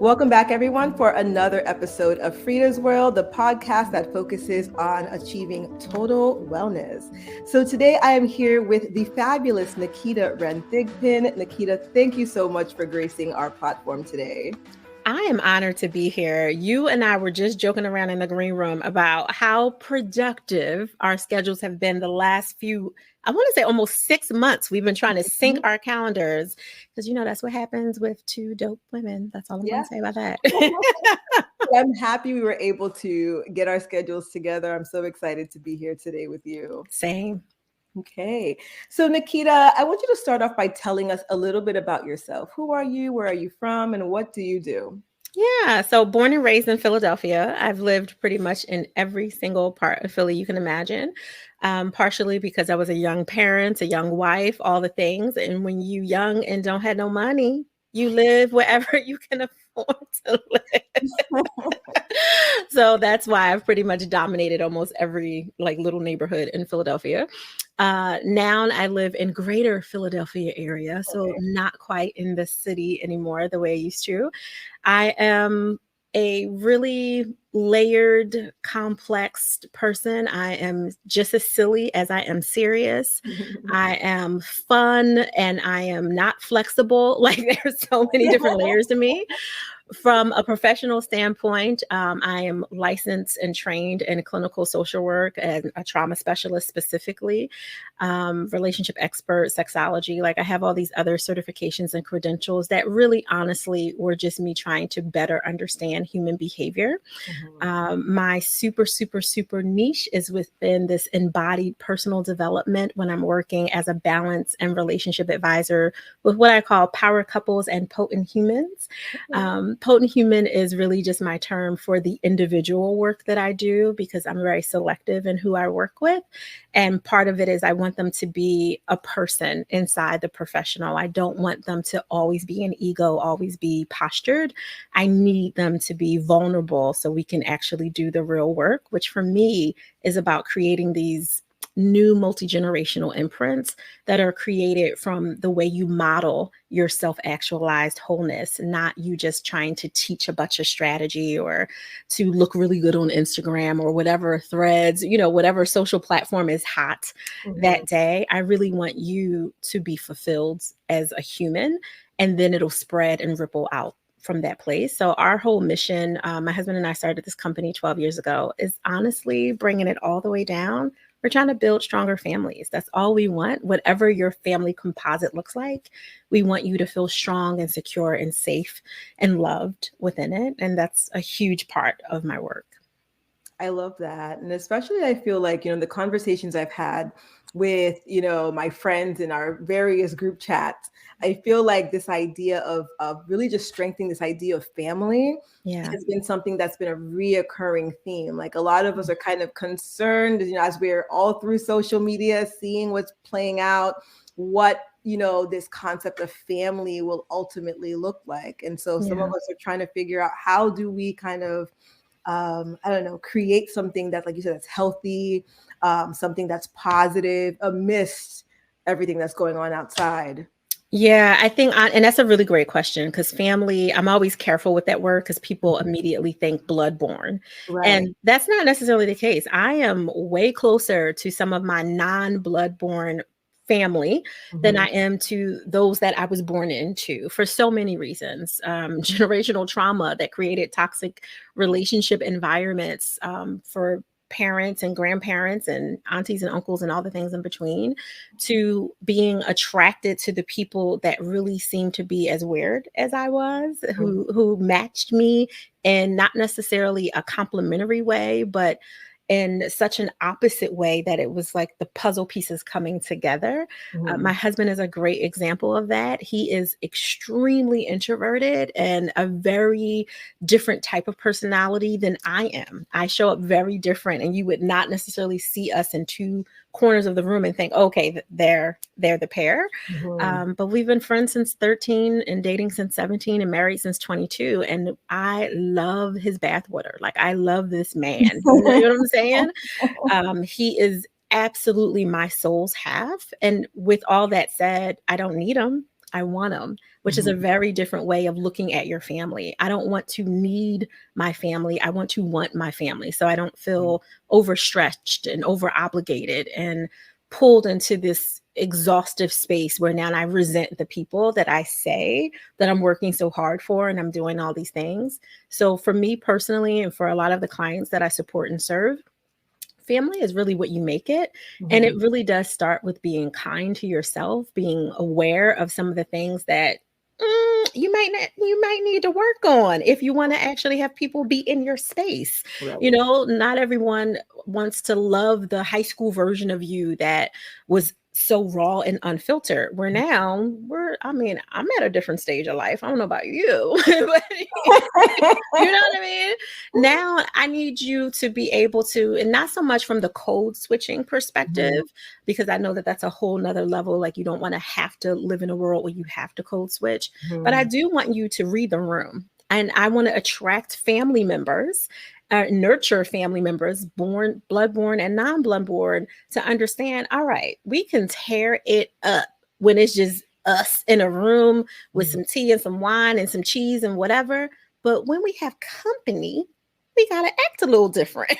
Welcome back, everyone, for another episode of FREEda's World, the podcast that focuses on achieving total wellness. So today I am here with the fabulous Naketa Ren Thigpen. Naketa, thank you so much for gracing our platform today. I am honored to be here. You and I were just joking around in the green room about how productive our schedules have been the last few, I want to say almost 6 months. We've been trying to sync our calendars because, that's what happens with two dope women. That's all I'm going to say about that. I'm happy we were able to get our schedules together. I'm so excited to be here today with you. Same. Okay. So Naketa, I want you to start off by telling us a little bit about yourself. Who are you? Where are you from? And what do you do? Yeah. So born and raised in Philadelphia. I've lived pretty much in every single part of Philly you can imagine. Partially because I was a young parent, a young wife, all the things. And when you young and don't have no money, you live wherever you can afford to live. So that's why I've pretty much dominated almost every little neighborhood in Philadelphia. Now I live in greater Philadelphia area, so not quite in the city anymore the way I used to. I am a really layered, complex person. I am just as silly as I am serious. I am fun and I am not flexible. There's so many different layers to me. From a professional standpoint, I am licensed and trained in clinical social work and a trauma specialist specifically, relationship expert, sexology. I have all these other certifications and credentials that really honestly were just me trying to better understand human behavior. My super, super, super niche is within this embodied personal development when I'm working as a balance and relationship advisor with what I call power couples and potent humans. Potent human is really just my term for the individual work that I do because I'm very selective in who I work with. And part of it is I want them to be a person inside the professional. I don't want them to always be an ego, always be postured. I need them to be vulnerable so we can actually do the real work, which for me is about creating these new multi-generational imprints that are created from the way you model your self-actualized wholeness, not you just trying to teach a bunch of strategy or to look really good on Instagram or whatever threads, whatever social platform is hot that day. I really want you to be fulfilled as a human, and then it'll spread and ripple out from that place. So our whole mission, my husband and I started this company 12 years ago, is honestly bringing it all the way down. We're trying to build stronger families. That's all we want. Whatever your family composite looks like, we want you to feel strong and secure and safe and loved within it. And that's a huge part of my work. I love that. And especially I feel like, the conversations I've had with, my friends in our various group chats, I feel like this idea of really just strengthening this idea of family has been something that's been a reoccurring theme. Like a lot of us are kind of concerned, as we're all through social media, seeing what's playing out, what, this concept of family will ultimately look like. And so some of us are trying to figure out how do we kind of create something that's, like you said, that's healthy, something that's positive amidst everything that's going on outside. Yeah, I think, and that's a really great question because family, I'm always careful with that word because people immediately think bloodborne. Right. And that's not necessarily the case. I am way closer to some of my non-bloodborne family than I am to those that I was born into for so many reasons. Generational trauma that created toxic relationship environments for parents and grandparents and aunties and uncles and all the things in between, to being attracted to the people that really seemed to be as weird as I was, who matched me in not necessarily a complimentary way, but in such an opposite way that it was like the puzzle pieces coming together. My husband is a great example of that. He is extremely introverted and a very different type of personality than I am. I show up very different, and you would not necessarily see us in two corners of the room and think, okay, they're the pair. But we've been friends since 13 and dating since 17 and married since 22. And I love his bathwater. I love this man. You know what I'm saying? He is absolutely my soul's half. And with all that said, I don't need him. I want them, which is Mhm. a very different way of looking at your family. I don't want to need my family. I want to want my family. So I don't feel overstretched and over obligated and pulled into this exhaustive space where now I resent the people that I say that I'm working so hard for and I'm doing all these things. So for me personally, and for a lot of the clients that I support and serve, family is really what you make it. And it Mhm. really does start with being kind to yourself, being aware of some of the things that you might need to work on if you want to actually have people be in your space. Right. Not everyone wants to love the high school version of you that was so raw and unfiltered. Where now I'm at a different stage of life. I don't know about you, but you know what I mean? Now I need you to be able to, and not so much from the code switching perspective, Mhm. because I know that that's a whole nother level. Like you don't want to have to live in a world where you have to code switch, but I Mhm. do want you to read the room. And I want to attract family members, nurture family members, born, blood-born and non-blood-born, to understand, all right, we can tear it up when it's just us in a room with Mhm. some tea and some wine and some cheese and whatever. But when we have company, we gotta act a little different.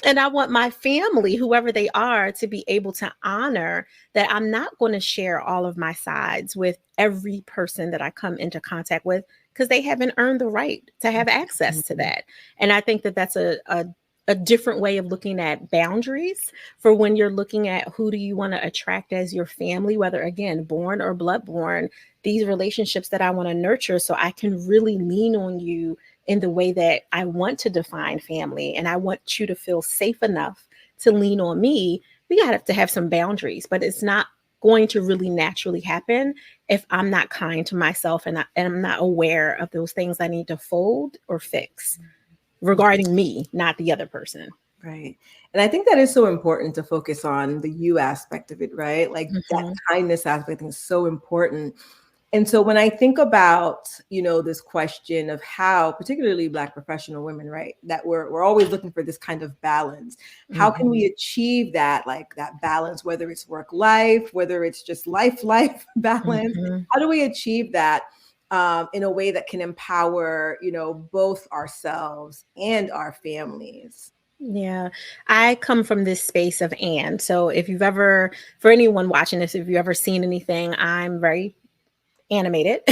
And I want my family, whoever they are, to be able to honor that I'm not going to share all of my sides with every person that I come into contact with, because they haven't earned the right to have access to Mhm. that. And I think that that's a different way of looking at boundaries for when you're looking at who do you want to attract as your family, whether again, born or bloodborne, these relationships that I want to nurture so I can really lean on you in the way that I want to define family. And I want you to feel safe enough to lean on me. We got to have some boundaries, but it's not going to really naturally happen if I'm not kind to myself and I'm not aware of those things I need to fold or fix regarding me, not the other person. Right. And I think that is so important to focus on the you aspect of it, right? Like that Mm-hmm. kindness aspect, I think, is so important. And so when I think about, this question of how, particularly Black professional women, right, that we're always looking for this kind of balance. How can Mm-hmm. we achieve that, like that balance, whether it's work life, whether it's just life balance? Mm-hmm. How do we achieve that in a way that can empower, both ourselves and our families? Yeah, I come from this space of and. So if you've ever, for anyone watching this, if you've ever seen anything, I'm very animated,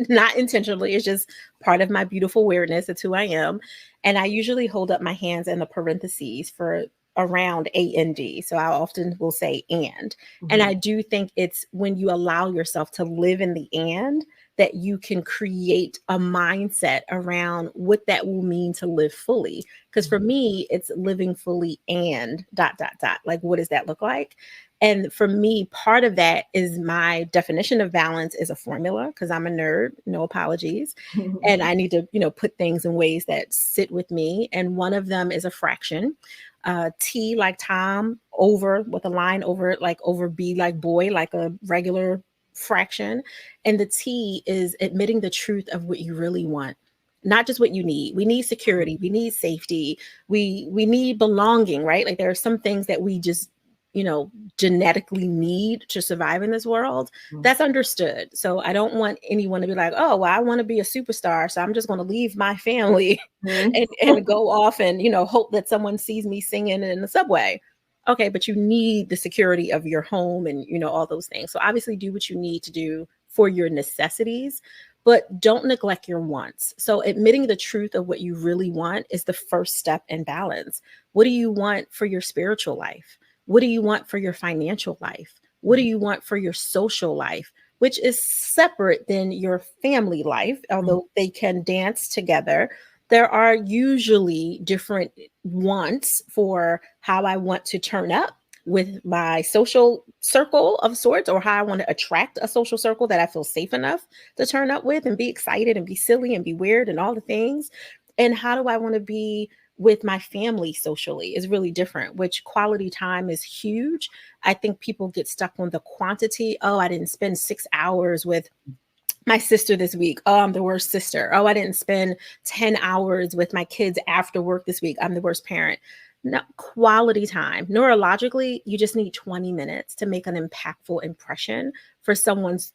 not intentionally. It's just part of my beautiful weirdness. It's who I am. And I usually hold up my hands in the parentheses for around A and D. So I often will say and. And Mhm. I do think it's when you allow yourself to live in the and that you can create a mindset around what that will mean to live fully. Because for me, it's living fully and dot, dot, dot. Like, what does that look like? And for me, part of that is my definition of balance is a formula because I'm a nerd, no apologies. And I need to, put things in ways that sit with me. And one of them is a fraction. T like Tom, over with a line over it, like over B like boy, like a regular fraction. And the T is admitting the truth of what you really want. Not just what you need. We need security. We need safety. We need belonging, right? Like there are some things that we just genetically need to survive in this world. That's understood. So I don't want anyone to be like, oh, well, I want to be a superstar, so I'm just going to leave my family Mhm. and go off and hope that someone sees me singing in the subway. Okay, but you need the security of your home and all those things. So obviously do what you need to do for your necessities, but don't neglect your wants. So admitting the truth of what you really want is the first step in balance. What do you want for your spiritual life? What do you want for your financial life? What do you want for your social life? Which is separate than your family life, although they can dance together. There are usually different wants for how I want to turn up with my social circle of sorts, or how I want to attract a social circle that I feel safe enough to turn up with and be excited and be silly and be weird and all the things. And how do I want to be with my family socially is really different, which quality time is huge. I think people get stuck on the quantity. Oh, I didn't spend 6 hours with my sister this week. Oh, I'm the worst sister. Oh, I didn't spend 10 hours with my kids after work this week. I'm the worst parent. No, quality time. Neurologically, you just need 20 minutes to make an impactful impression for someone's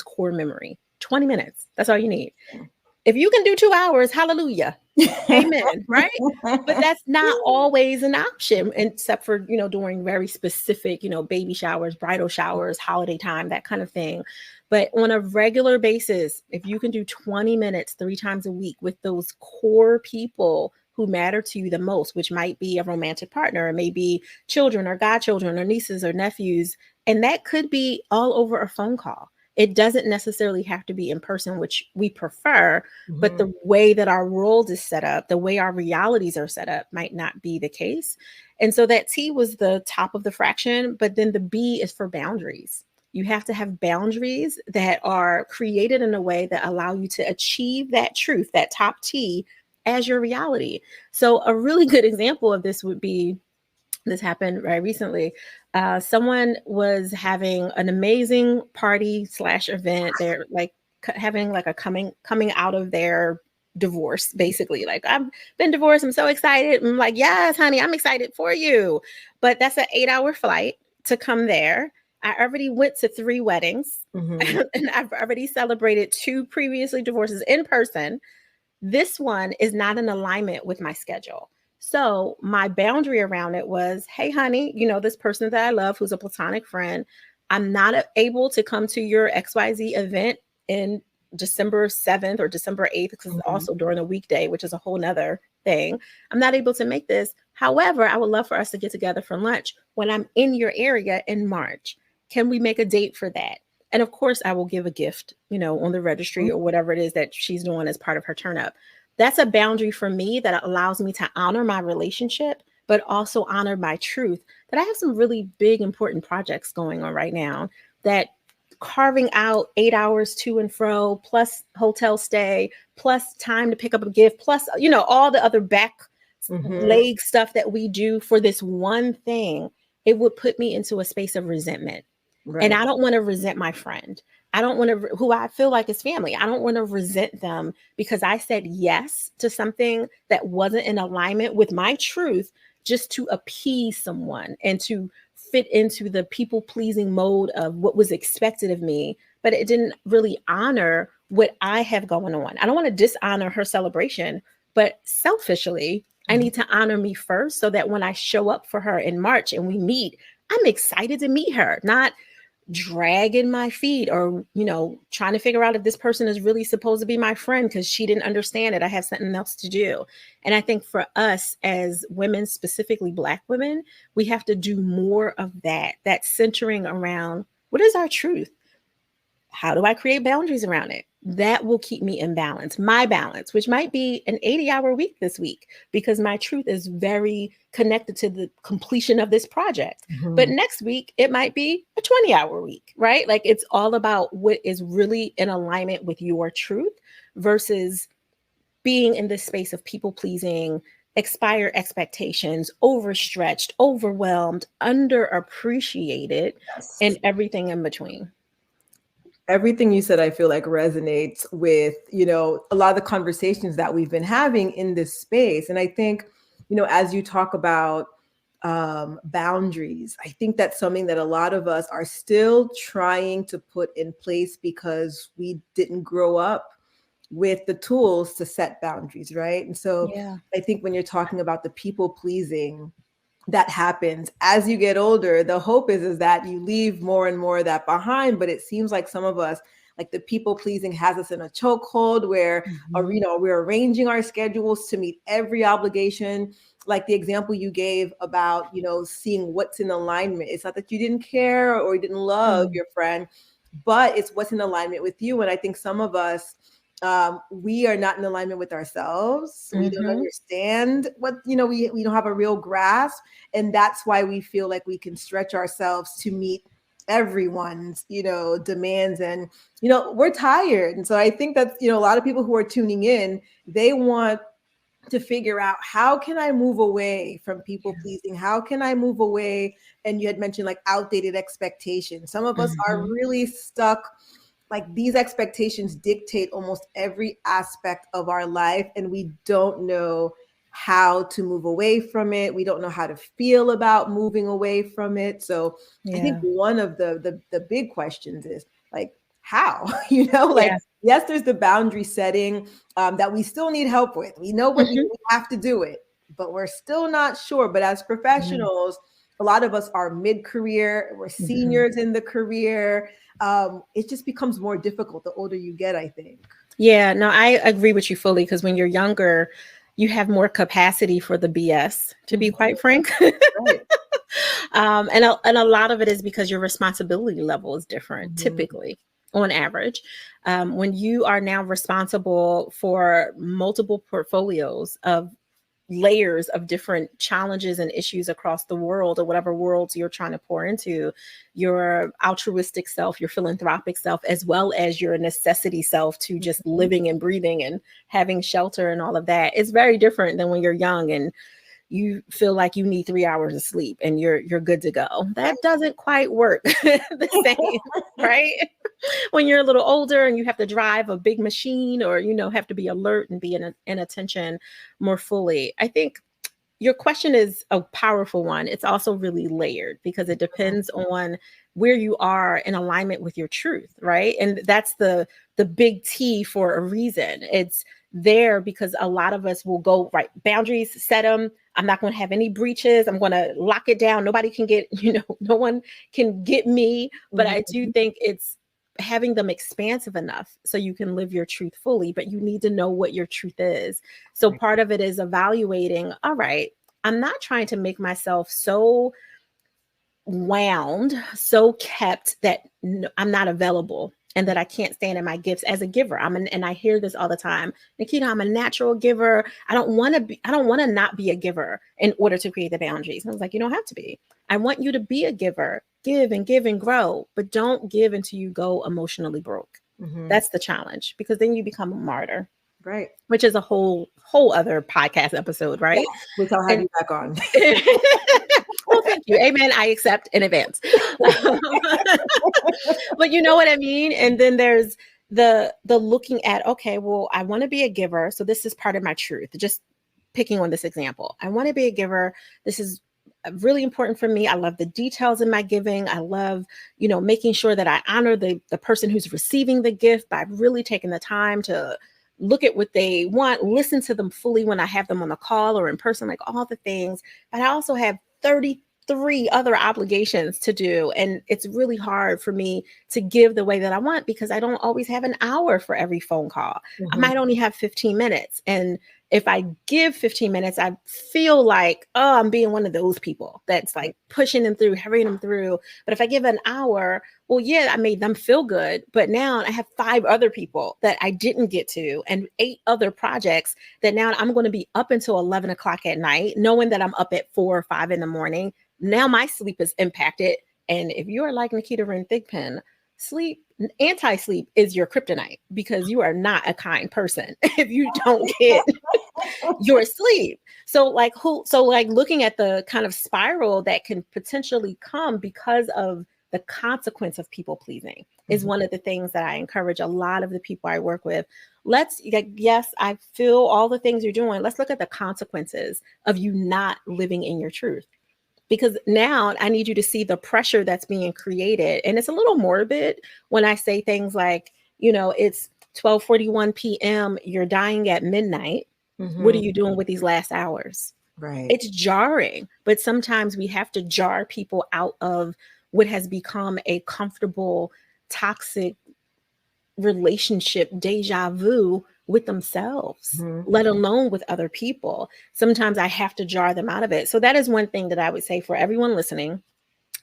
core memory. 20 minutes. That's all you need. If you can do 2 hours, hallelujah. Amen. Right. But that's not always an option, except for, during very specific, baby showers, bridal showers, holiday time, that kind of thing. But on a regular basis, if you can do 20 minutes 3 times a week with those core people who matter to you the most, which might be a romantic partner, or maybe children or godchildren or nieces or nephews, and that could be all over a phone call. It doesn't necessarily have to be in person, which we prefer, but the way that our world is set up, the way our realities are set up might not be the case. And so that T was the top of the fraction, but then the B is for boundaries. You have to have boundaries that are created in a way that allow you to achieve that truth, that top T, as your reality. So a really good example of this would be, this happened very recently. Someone was having an amazing party slash event. They're like having like a coming out of their divorce, basically. Like, I've been divorced. I'm so excited. I'm like, yes, honey, I'm excited for you. But that's an 8-hour flight to come there. I already went to 3 weddings and I've already celebrated 2 previously divorces in person. This one is not in alignment with my schedule. So my boundary around it was, hey, honey, this person that I love, who's a platonic friend, I'm not able to come to your XYZ event in December 7th or December 8th, because it's also during a weekday, which is a whole nother thing. I'm not able to make this. However, I would love for us to get together for lunch when I'm in your area in March. Can we make a date for that? And of course, I will give a gift, on the registry or whatever it is that she's doing as part of her turn up. That's a boundary for me that allows me to honor my relationship, but also honor my truth, that I have some really big, important projects going on right now, that carving out 8 hours to and fro, plus hotel stay, plus time to pick up a gift, plus, all the other back leg stuff that we do for this one thing, it would put me into a space of resentment. Right. And I don't want to resent my friend. I don't want to, who I feel like is family. I don't want to resent them because I said yes to something that wasn't in alignment with my truth, just to appease someone and to fit into the people pleasing mode of what was expected of me. But it didn't really honor what I have going on. I don't want to dishonor her celebration, but selfishly, I need to honor me first, so that when I show up for her in March and we meet, I'm excited to meet her, not dragging my feet or, trying to figure out if this person is really supposed to be my friend because she didn't understand it. I have something else to do. And I think for us as women, specifically Black women, we have to do more of that centering around, what is our truth? How do I create boundaries around it? That will keep me in balance, my balance, which might be an 80-hour week this week, because my truth is very connected to the completion of this project. But next week, it might be a 20-hour week, right? Like, it's all about what is really in alignment with your truth versus being in this space of people pleasing, expired expectations, overstretched, overwhelmed, underappreciated, and everything in between. Everything you said, I feel like resonates with, a lot of the conversations that we've been having in this space. And I think, as you talk about boundaries, I think that's something that a lot of us are still trying to put in place because we didn't grow up with the tools to set boundaries, right? And so I think when you're talking about the people pleasing that happens as you get older, the hope is that you leave more and more of that behind. But it seems like some of us, like, the people pleasing has us in a chokehold where, we're arranging our schedules to meet every obligation. Like the example you gave about, seeing what's in alignment. It's not that you didn't care or you didn't love your friend, but it's what's in alignment with you. And I think some of us, we are not in alignment with ourselves. We don't understand what, we don't have a real grasp. And that's why we feel like we can stretch ourselves to meet everyone's, demands. And, we're tired. And so I think that, a lot of people who are tuning in, they want to figure out, how can I move away from people pleasing? How can I move away? And you had mentioned like outdated expectations. Some of us are really stuck. Like, these expectations dictate almost every aspect of our life, and we don't know how to move away from it. We don't know how to feel about moving away from it. So I think Yeah. one of the big questions is like, how? Like, Yeah. yes, there's the boundary setting that we still need help with. We know what Mhm. we have to do it, but we're still not sure. But as Yeah. professionals, a lot of us are mid-career, we're Mhm. seniors in the career. It just becomes more difficult the older you get, I think. Yeah, no, I agree with you fully because when you're younger, you have more capacity for the BS, to be Mhm. quite frank. Right. And a lot of it is because your responsibility level is different, Mhm. typically, on average. When you are now responsible for multiple portfolios of layers of different challenges and issues across the world or whatever worlds you're trying to pour into, your altruistic self, your philanthropic self, as well as your necessity self to just Mhm. living and breathing and having shelter and all of that. It's very different than when you're young and you feel like you need 3 hours of sleep and you're good to go. That doesn't quite work the same, right? When you're a little older and you have to drive a big machine or have to be alert and be in attention more fully. I think your question is a powerful one. It's also really layered because it depends on where you are in alignment with your truth, right? And that's the big T for a reason. It's there because a lot of us will go right boundaries, set them. I'm not going to have any breaches. I'm going to lock it down. Nobody can get, no one can get me. But I do Mhm. think it's having them expansive enough so you can live your truth fully, but you need to know what your truth is. So Right. part of it is evaluating, all right, I'm not trying to make myself so wound, so kept that I'm not available and that I can't stand in my gifts as a giver. And I hear this all the time. Naketa, I'm a natural giver. I don't want to not be a giver in order to create the boundaries. And I was like, you don't have to be. I want you to be a giver, give and grow, but don't give until you go emotionally broke. Mhm. That's the challenge because then you become a martyr, Right. which is a whole other podcast episode, Yes, right? which I'll have And you back on. well, thank you. Amen. I accept in advance. But you know what I mean? And then there's the looking at, okay, well, I want to be a giver. So this is part of my truth. Just picking on this example. I want to be a giver. This is really important for me. I love the details in my giving. I love, making sure that I honor the person who's receiving the gift by really taking the time to look at what they want, listen to them fully when I have them on the call or in person, like all the things. But I also have 33 other obligations to do. And it's really hard for me to give the way that I want because I don't always have an hour for every phone call. I Mhm. might only have 15 minutes. And if I give 15 minutes, I feel like, oh, I'm being one of those people that's like pushing them through, hurrying them through. But if I give an hour, well, yeah, I made them feel good. But now I have 5 other people that I didn't get to and 8 other projects that now I'm going to be up until 11 o'clock at night, knowing that I'm up at 4 or 5 in the morning. Now my sleep is impacted. And if you are like Naketa Ren Thigpen, sleep, anti-sleep is your kryptonite because you are not a kind person if you don't get your sleep. So like looking at the kind of spiral that can potentially come because of the consequence of people pleasing is Mhm. one of the things that I encourage a lot of the people I work with. Let's, like, yes, I feel all the things you're doing. Let's look at the consequences of you not living in your truth, because now I need you to see the pressure that's being created. And it's a little morbid when I say things like, it's 12:41 p.m., you're dying at midnight. What are Mhm. you doing with these last hours? Right. It's jarring, but sometimes we have to jar people out of what has become a comfortable, toxic relationship deja vu with themselves, Mhm. let alone with other people. Sometimes I have to jar them out of it. So that is one thing that I would say for everyone listening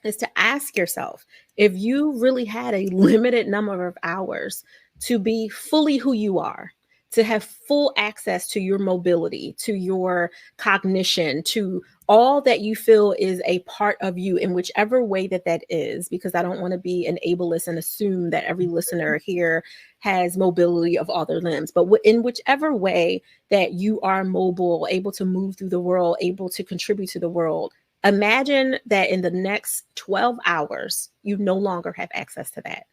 is to ask yourself, if you really had a limited number of hours to be fully who you are, to have full access to your mobility, to your cognition, to all that you feel is a part of you in whichever way that is, because I don't want to be an ableist and assume that every listener here has mobility of all their limbs, but in whichever way that you are mobile, able to move through the world, able to contribute to the world. Imagine that in the next 12 hours, you no longer have access to that.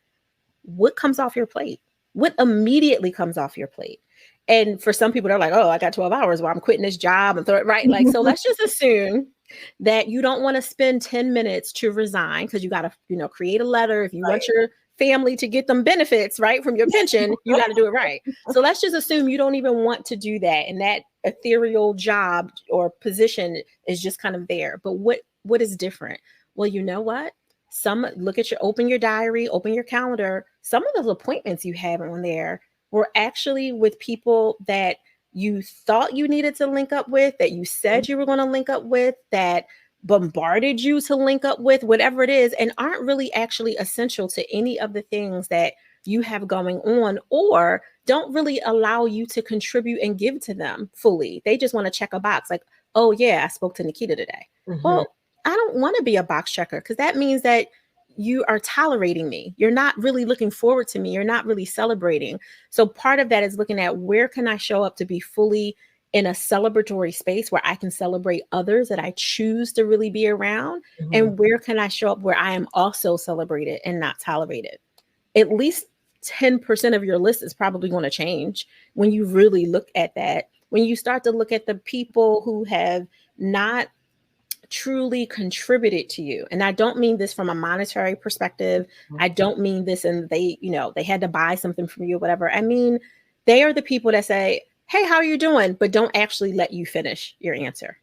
What comes off your plate? What immediately comes off your plate? And for some people, they're like, oh, I got 12 hours. Well, I'm quitting this job and throw it right. Like, so let's just assume that you don't want to spend 10 minutes to resign because you got to, create a letter. If you want your family to get them benefits, right, from your pension, you got to do it right. So let's just assume you don't even want to do that. And that ethereal job or position is just kind of there. But what is different? Well, you know what? Open your diary, open your calendar. Some of those appointments you have on there were actually with people that you thought you needed to link up with, that you said you were going to link up with, that bombarded you to link up with, whatever it is, and aren't really actually essential to any of the things that you have going on, or don't really allow you to contribute and give to them fully. They just want to check a box like, oh yeah, I spoke to Naketa today. Well, I don't want to be a box checker, because that means that you are tolerating me. You're not really looking forward to me. You're not really celebrating. So part of that is looking at, where can I show up to be fully in a celebratory space where I can celebrate others that I choose to really be around? And where can I show up where I am also celebrated and not tolerated? At least 10% of your list is probably going to change when you really look at that. When you start to look at the people who have not truly contributed to you. And I don't mean this from a monetary perspective. I don't mean this and they had to buy something from you, whatever. I mean, they are the people that say, hey, how are you doing? But don't actually let you finish your answer.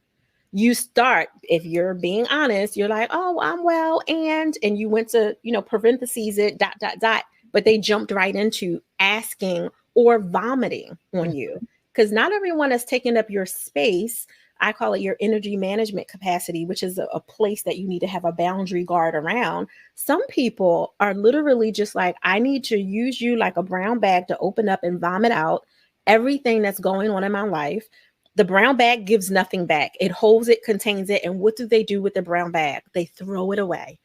You start, if you're being honest, you're like, oh, I'm well. And you went to, parentheses it, ... But they jumped right into asking or vomiting on you, because not everyone has taken up your space. I call it your energy management capacity, which is a place that you need to have a boundary guard around. Some people are literally just like, I need to use you like a brown bag to open up and vomit out everything that's going on in my life. The brown bag gives nothing back. It holds it, contains it. And what do they do with the brown bag? They throw it away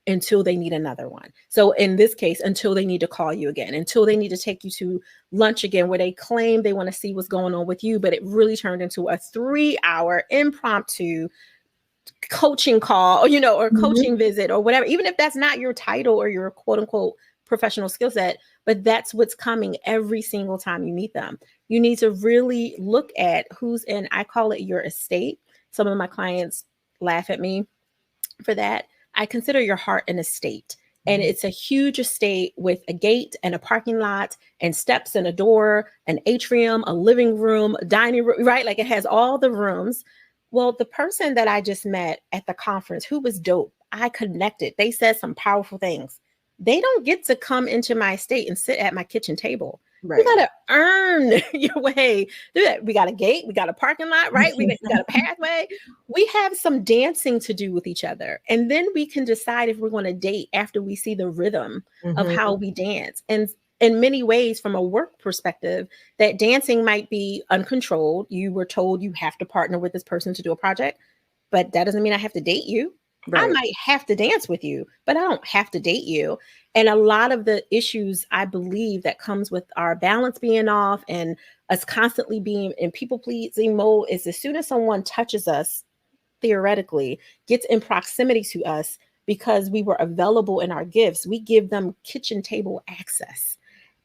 until they need another one. So in this case, until they need to call you again, until they need to take you to lunch again, where they claim they want to see what's going on with you, but it really turned into a 3-hour impromptu coaching call, or coaching visit or whatever, even if that's not your title or your quote unquote professional skill set, but that's what's coming every single time you meet them. You need to really look at who's in, I call it your estate. Some of my clients laugh at me for that. I consider your heart an estate. And it's a huge estate with a gate and a parking lot and steps and a door, an atrium, a living room, a dining room, right? Like it has all the rooms. Well, the person that I just met at the conference, who was dope, I connected. They said some powerful things. They don't get to come into my estate and sit at my kitchen table. Right. You got to earn your way through that. We got a gate, we got a parking lot, right? We got a pathway. We have some dancing to do with each other. And then we can decide if we're going to date after we see the rhythm of how we dance. And in many ways, from a work perspective, that dancing might be uncontrolled. You were told you have to partner with this person to do a project, but that doesn't mean I have to date you. Right. I might have to dance with you, but I don't have to date you. And a lot of the issues, I believe, that comes with our balance being off and us constantly being in people pleasing mode is, as soon as someone touches us, theoretically, gets in proximity to us because we were available in our gifts, we give them kitchen table access.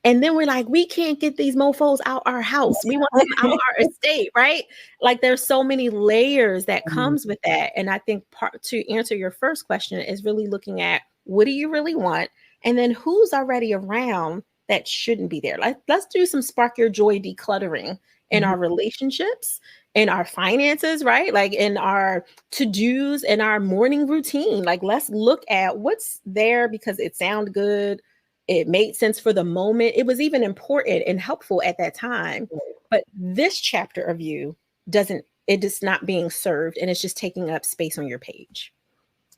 And then we're like, we can't get these mofos out our house. We want them out our estate, right? Like there's so many layers that comes with that. And I think to answer your first question is really looking at, what do you really want? And then who's already around that shouldn't be there? Like, let's do some spark your joy decluttering in our relationships, in our finances, right? Like in our to-dos and our morning routine. Like, let's look at what's there because it sounded good. It made sense for the moment. It was even important and helpful at that time. But this chapter of you it is not being served, and it's just taking up space on your page.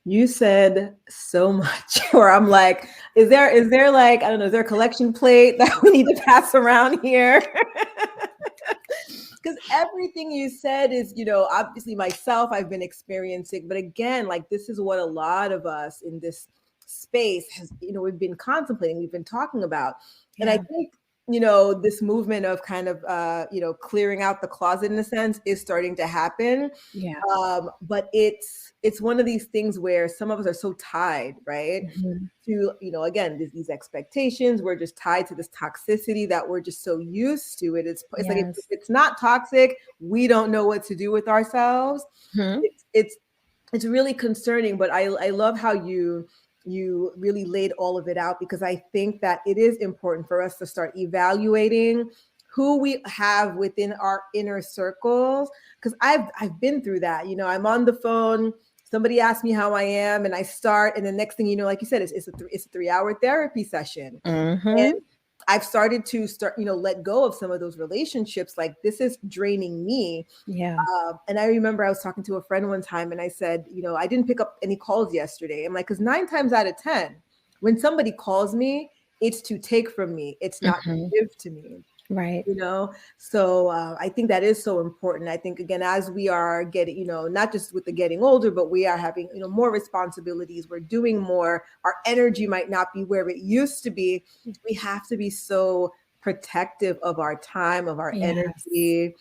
You said so much where I'm like, is there like, I don't know, is there a collection plate that we need to pass around here? Because everything you said is, obviously myself, I've been experiencing, but again, like this is what a lot of us in this space has, we've been contemplating, we've been talking about. Yeah. And I think this movement of kind of, clearing out the closet in a sense is starting to happen. Yeah. But it's one of these things where some of us are so tied, right? Mhm. To, again, these expectations. We're just tied to this toxicity that we're just so used to it. It's like, if Yes. it's not toxic, we don't know what to do with ourselves. Mhm. It's really concerning, but I love how you really laid all of it out, because I think that it is important for us to start evaluating who we have within our inner circles, because I've been through that. I'm on the phone, somebody asks me how I am, and I start, and the next thing you know, like you said, it's a 3-hour therapy session. And Mhm. I've started to let go of some of those relationships. Like, this is draining me. Yeah. And I remember I was talking to a friend one time, and I said, I didn't pick up any calls yesterday. I'm like, because 9 times out of 10, when somebody calls me, it's to take from me. It's not Mhm. to give to me. Right. So I think that is so important. I think, again, as we are getting, not just with the getting older, but we are having, more responsibilities, we're doing more, our energy might not be where it used to be. We have to be so protective of our time, of our Yes. energy.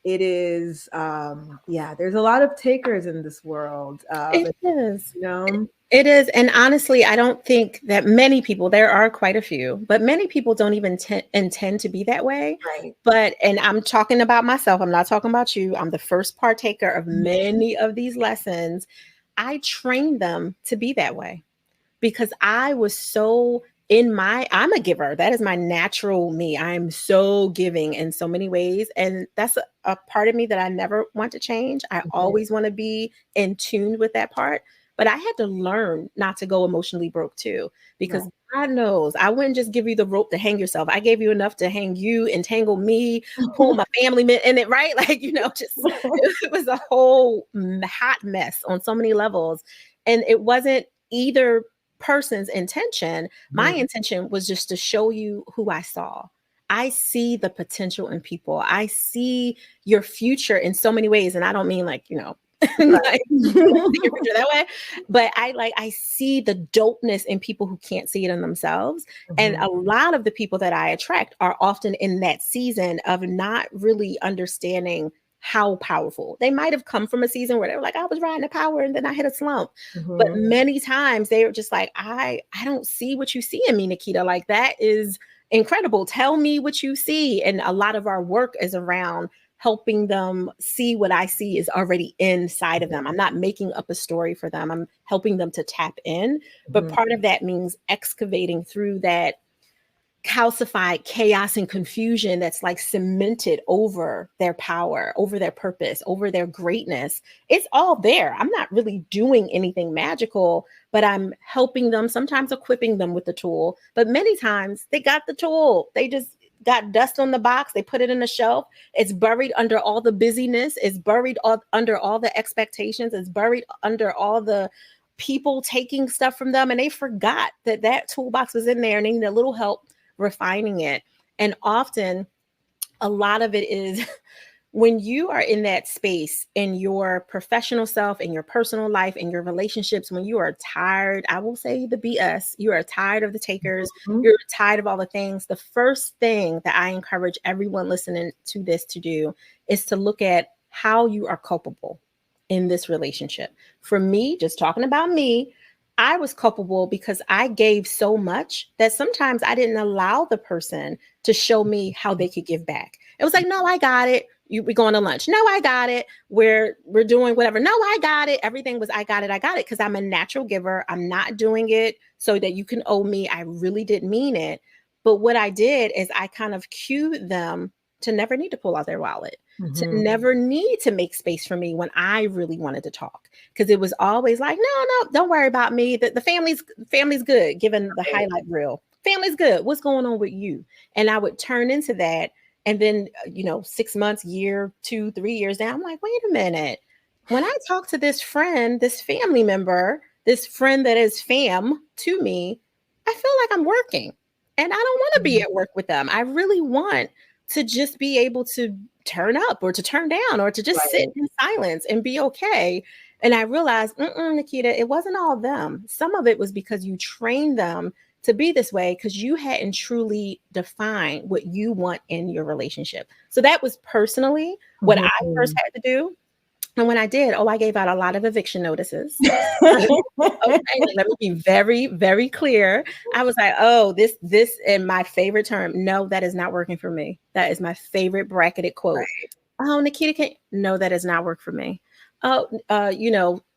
It is, there's a lot of takers in this world. It is. you know It is. And honestly, I don't think that many people, there are quite a few, but many people don't even intend to be that way. right. And I'm talking about myself, I'm not talking about you. I'm the first partaker of many of these lessons. I trained them to be that way because I was so I'm a giver. That is my natural me. I'm so giving in so many ways. And that's a part of me that I never want to change. I Mhm. always want to be in tune with that part. But I had to learn not to go emotionally broke too, Right. because God knows I wouldn't just give you the rope to hang yourself. I gave you enough to hang you, entangle me, pull my family in it, right? Like, just it was a whole hot mess on so many levels. And it wasn't either person's intention. My Mhm. intention was just to show you who I saw. I see the potential in people. I see your future in so many ways. And I don't mean like, like see your future that way. But I see the dopeness in people who can't see it in themselves. And Mhm. a lot of the people that I attract are often in that season of not really understanding how powerful. They might have come from a season where they were like, I was riding the power and then I hit a slump. But Mhm. many times they were just like, I don't see what you see in me, Naketa. Like, that is incredible. Tell me what you see. And a lot of our work is around helping them see what I see is already inside of them. I'm not making up a story for them. I'm helping them to tap in. But Mhm. part of that means excavating through that calcified chaos and confusion that's like cemented over their power, over their purpose, over their greatness. It's all there. I'm not really doing anything magical, but I'm helping them, sometimes equipping them with the tool. But many times they got the tool. They just got dust on the box. They put it in a shelf. It's buried under all the busyness. It's buried under all the expectations. It's buried under all the people taking stuff from them. And they forgot that that toolbox was in there and they need a little help refining it. And often a lot of it is when you are in that space in your professional self, in your personal life, in your relationships, when you are tired, I will say the BS, you are tired of the takers, Mhm. you're tired of all the things. The first thing that I encourage everyone listening to this to do is to look at how you are culpable in this relationship. For me, just talking about me, I was culpable because I gave so much that sometimes I didn't allow the person to show me how they could give back. It was like, no, I got it. We going to lunch. No, I got it. We're doing whatever. No, I got it. Everything was I got it. I got it because I'm a natural giver. I'm not doing it so that you can owe me. I really didn't mean it. But what I did is I kind of cued them to never need to pull out their wallet, to Mhm. never need to make space for me when I really wanted to talk. Because it was always like, no, don't worry about me. The family's good, given the Right. highlight reel. Family's good. What's going on with you? And I would turn into that. And then, 6 months, year, 2, 3 years down, I'm like, wait a minute. When I talk to this friend, this family member, this friend that is fam to me, I feel like I'm working and I don't want to be Mhm. at work with them. I really want to just be able to turn up or to turn down or to just sit Right. in silence and be okay. And I realized, Naketa, it wasn't all them. Some of it was because you trained them to be this way because you hadn't truly defined what you want in your relationship. So that was personally what I first had to do. And when I did, I gave out a lot of eviction notices. Okay, let me be very, very clear. I was like, oh, this, and my favorite term, no, that is not working for me. That is my favorite bracketed quote. Right. Oh, Naketa, no, that does not work for me. Oh,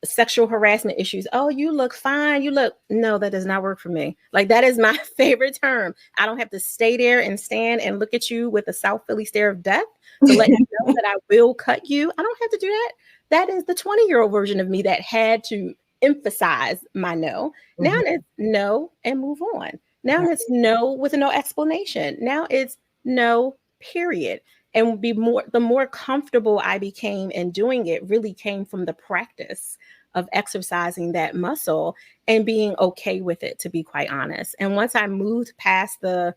sexual harassment issues. Oh, you look fine. No, that does not work for me. Like, that is my favorite term. I don't have to stay there and stand and look at you with a South Philly stare of death to let you know that I will cut you. I don't have to do that. That is the 20-year-old version of me that had to emphasize my no. Now it's no and move on. Now it's no with no explanation. Now it's no, period. And the more comfortable I became in doing it really came from the practice of exercising that muscle and being okay with it, to be quite honest. And once I moved past the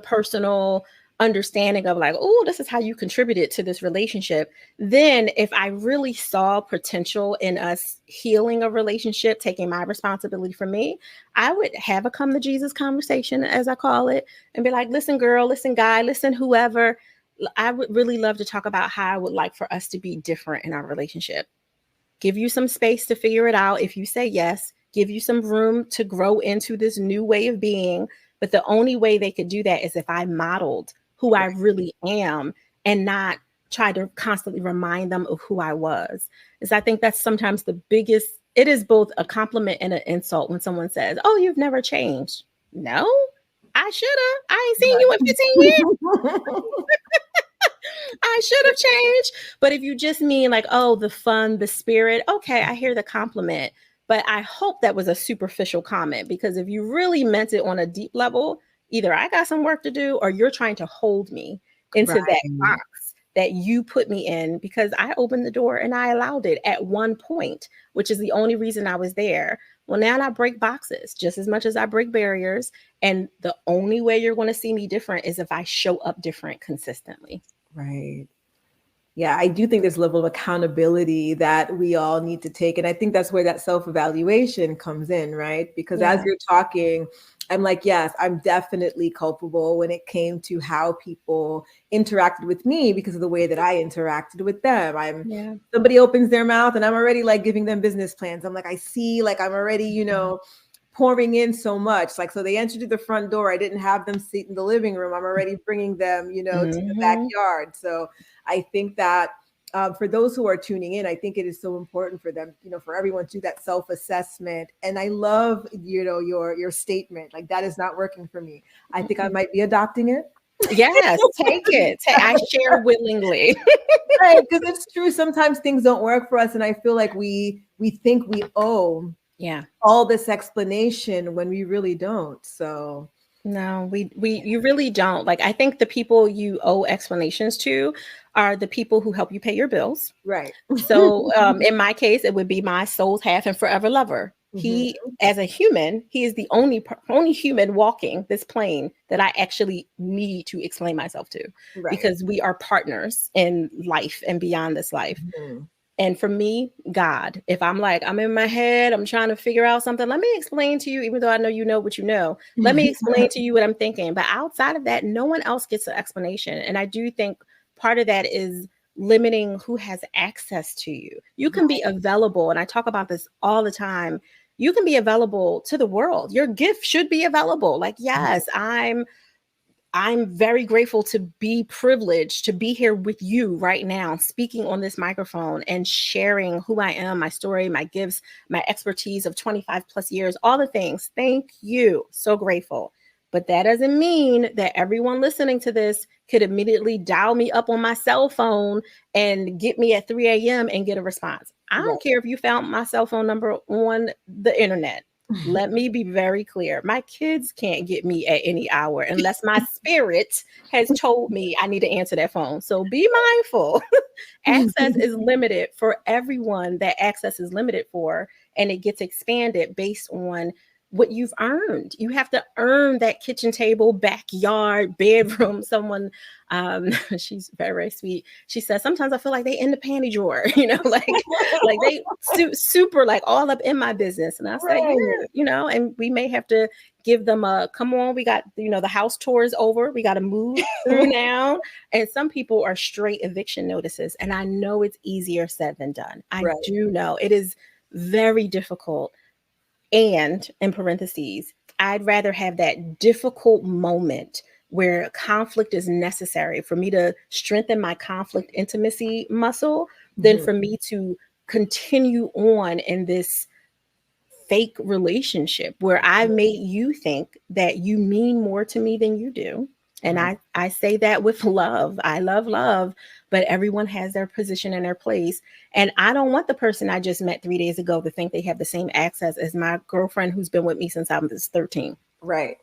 personal understanding of like, oh, this is how you contributed to this relationship, then if I really saw potential in us healing a relationship, taking my responsibility for me, I would have a come to Jesus conversation, as I call it, and be like, listen, girl, listen, guy, listen, whoever, I would really love to talk about how I would like for us to be different in our relationship. Give you some space to figure it out. If you say yes, give you some room to grow into this new way of being. But the only way they could do that is if I modeled who I really am and not try to constantly remind them of who I was. Because I think that's sometimes the biggest, it is both a compliment and an insult when someone says, oh, you've never changed. No, I should have. I ain't seen you in 15 years. I should have changed. But if you just mean like, oh, the fun, the spirit, okay, I hear the compliment. But I hope that was a superficial comment, because if you really meant it on a deep level, either I got some work to do or you're trying to hold me into that box that you put me in, because I opened the door and I allowed it at one point, which is the only reason I was there. Well, now I break boxes just as much as I break barriers. And the only way you're going to see me different is if I show up different consistently. Right. Yeah, I do think there's a level of accountability that we all need to take. And I think that's where that self-evaluation comes in, right? Because as you're talking, I'm like, yes, I'm definitely culpable when it came to how people interacted with me because of the way that I interacted with them. Somebody opens their mouth and I'm already like giving them business plans. I'm like, I see, like I'm already, pouring in so much. Like, so they entered through the front door. I didn't have them sit in the living room. I'm already bringing them, to the backyard. So I think that for those who are tuning in, I think it is so important for them, for everyone to do that self-assessment. And I love, your statement, like that is not working for me. I think I might be adopting it. Yes, take it. I share willingly. Right, because it's true. Sometimes things don't work for us. And I feel like we think we owe all this explanation when we really don't. So no, you really don't. Like, I think the people you owe explanations to are the people who help you pay your bills. Right. So in my case, it would be my soul's half and forever lover. He, as a human, he is the only human walking this plane that I actually need to explain myself to, because we are partners in life and beyond this life. And for me, God, if I'm like, I'm in my head, I'm trying to figure out something, let me explain to you, even though I know you know what you know, let me explain to you what I'm thinking. But outside of that, no one else gets an explanation. And I do think part of that is limiting who has access to you. You can be available, and I talk about this all the time. You can be available to the world. Your gift should be available. Like, yes, I'm very grateful to be privileged to be here with you right now, speaking on this microphone and sharing who I am, my story, my gifts, my expertise of 25 plus years, all the things. Thank you. So grateful. But that doesn't mean that everyone listening to this could immediately dial me up on my cell phone and get me at 3 a.m. and get a response. I don't care if you found my cell phone number on the internet. Let me be very clear. My kids can't get me at any hour unless my spirit has told me I need to answer that phone. So be mindful. Access is limited for everyone that access is limited for, and it gets expanded based on what you've earned. You have to earn that kitchen table, backyard, bedroom. Someone, she's very, very sweet. She says, sometimes I feel like they in the panty drawer, like they super like all up in my business. And I say, Right. yeah, and we may have to give them a, come on, we got, the house tour is over. We got to move through now. And some people are straight eviction notices. And I know it's easier said than done. I Right. do know it is very difficult. And in parentheses, I'd rather have that difficult moment where conflict is necessary for me to strengthen my conflict intimacy muscle than Mhm. for me to continue on in this fake relationship where I made you think that you mean more to me than you do. And Right. I say that with love. I love love, but everyone has their position and their place. And I don't want the person I just met 3 days ago to think they have the same access as my girlfriend who's been with me since I was 13. Right.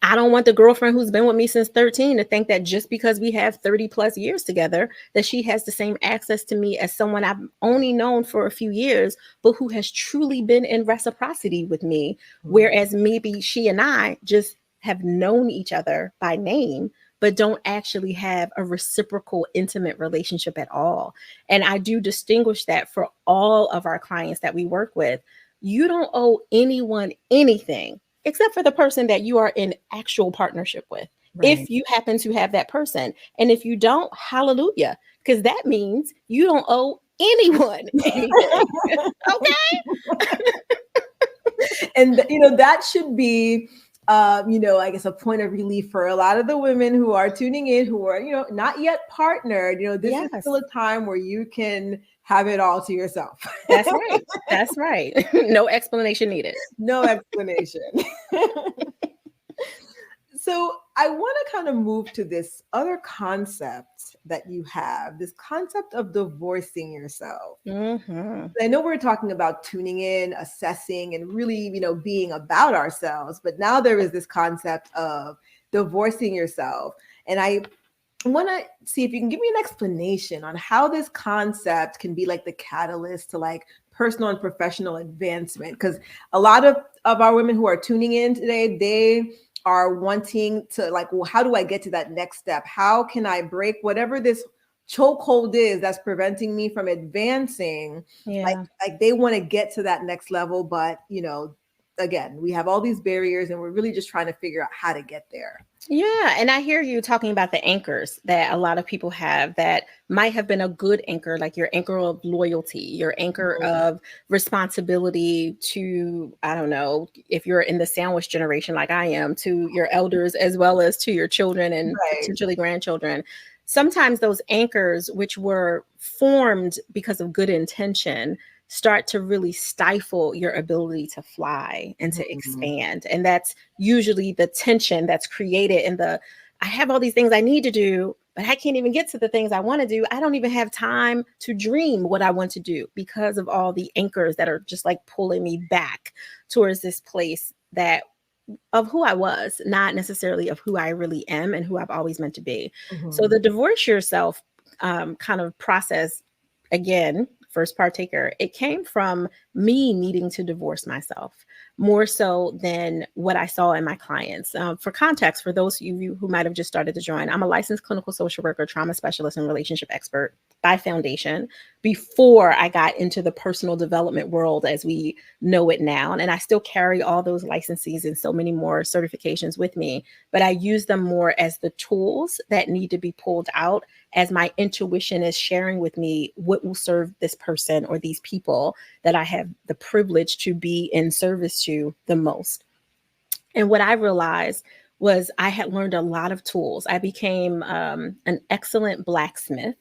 I don't want the girlfriend who's been with me since 13 to think that just because we have 30 plus years together, that she has the same access to me as someone I've only known for a few years, but who has truly been in reciprocity with me. Mhm. Whereas maybe she and I just have known each other by name, but don't actually have a reciprocal, intimate relationship at all. And I do distinguish that for all of our clients that we work with. You don't owe anyone anything except for the person that you are in actual partnership with. Right. If you happen to have that person. And if you don't, hallelujah, because that means you don't owe anyone anything. Okay. And that should be I guess a point of relief for a lot of the women who are tuning in, who are not yet partnered. This is Yes, still a time where you can have it all to yourself. that's right. That's right. No explanation needed. No explanation. So I want to kind of move to this other concept that you have, this concept of divorcing yourself. Mm-hmm. I know we're talking about tuning in, assessing, and really, being about ourselves. But now there is this concept of divorcing yourself. And I want to see if you can give me an explanation on how this concept can be like the catalyst to like personal and professional advancement. Because a lot of our women who are tuning in today, they are wanting to like, well, how do I get to that next step? How can I break whatever this chokehold is that's preventing me from advancing? like Yeah. like they want to get to that next level, but again, we have all these barriers and we're really just trying to figure out how to get there. Yeah, and I hear you talking about the anchors that a lot of people have that might have been a good anchor, like your anchor of loyalty, your anchor Mhm. of responsibility to, I don't know, if you're in the sandwich generation like I am, to your elders as well as to your children and Right. potentially grandchildren. Sometimes those anchors, which were formed because of good intention, start to really stifle your ability to fly and to Mhm. expand. And that's usually the tension that's created in the, I have all these things I need to do, but I can't even get to the things I want to do. I don't even have time to dream what I want to do because of all the anchors that are just like pulling me back towards this place that of who I was, not necessarily of who I really am and who I've always meant to be. So Mhm. the divorce yourself kind of process, again, first partaker, it came from me needing to divorce myself more so than what I saw in my clients. For context, for those of you who might have just started to join, I'm a licensed clinical social worker, trauma specialist, and relationship expert by foundation before I got into the personal development world as we know it now. And I still carry all those licenses and so many more certifications with me, but I use them more as the tools that need to be pulled out as my intuition is sharing with me what will serve this person or these people that I have the privilege to be in service to the most. And what I realized was I had learned a lot of tools. I became an excellent blacksmith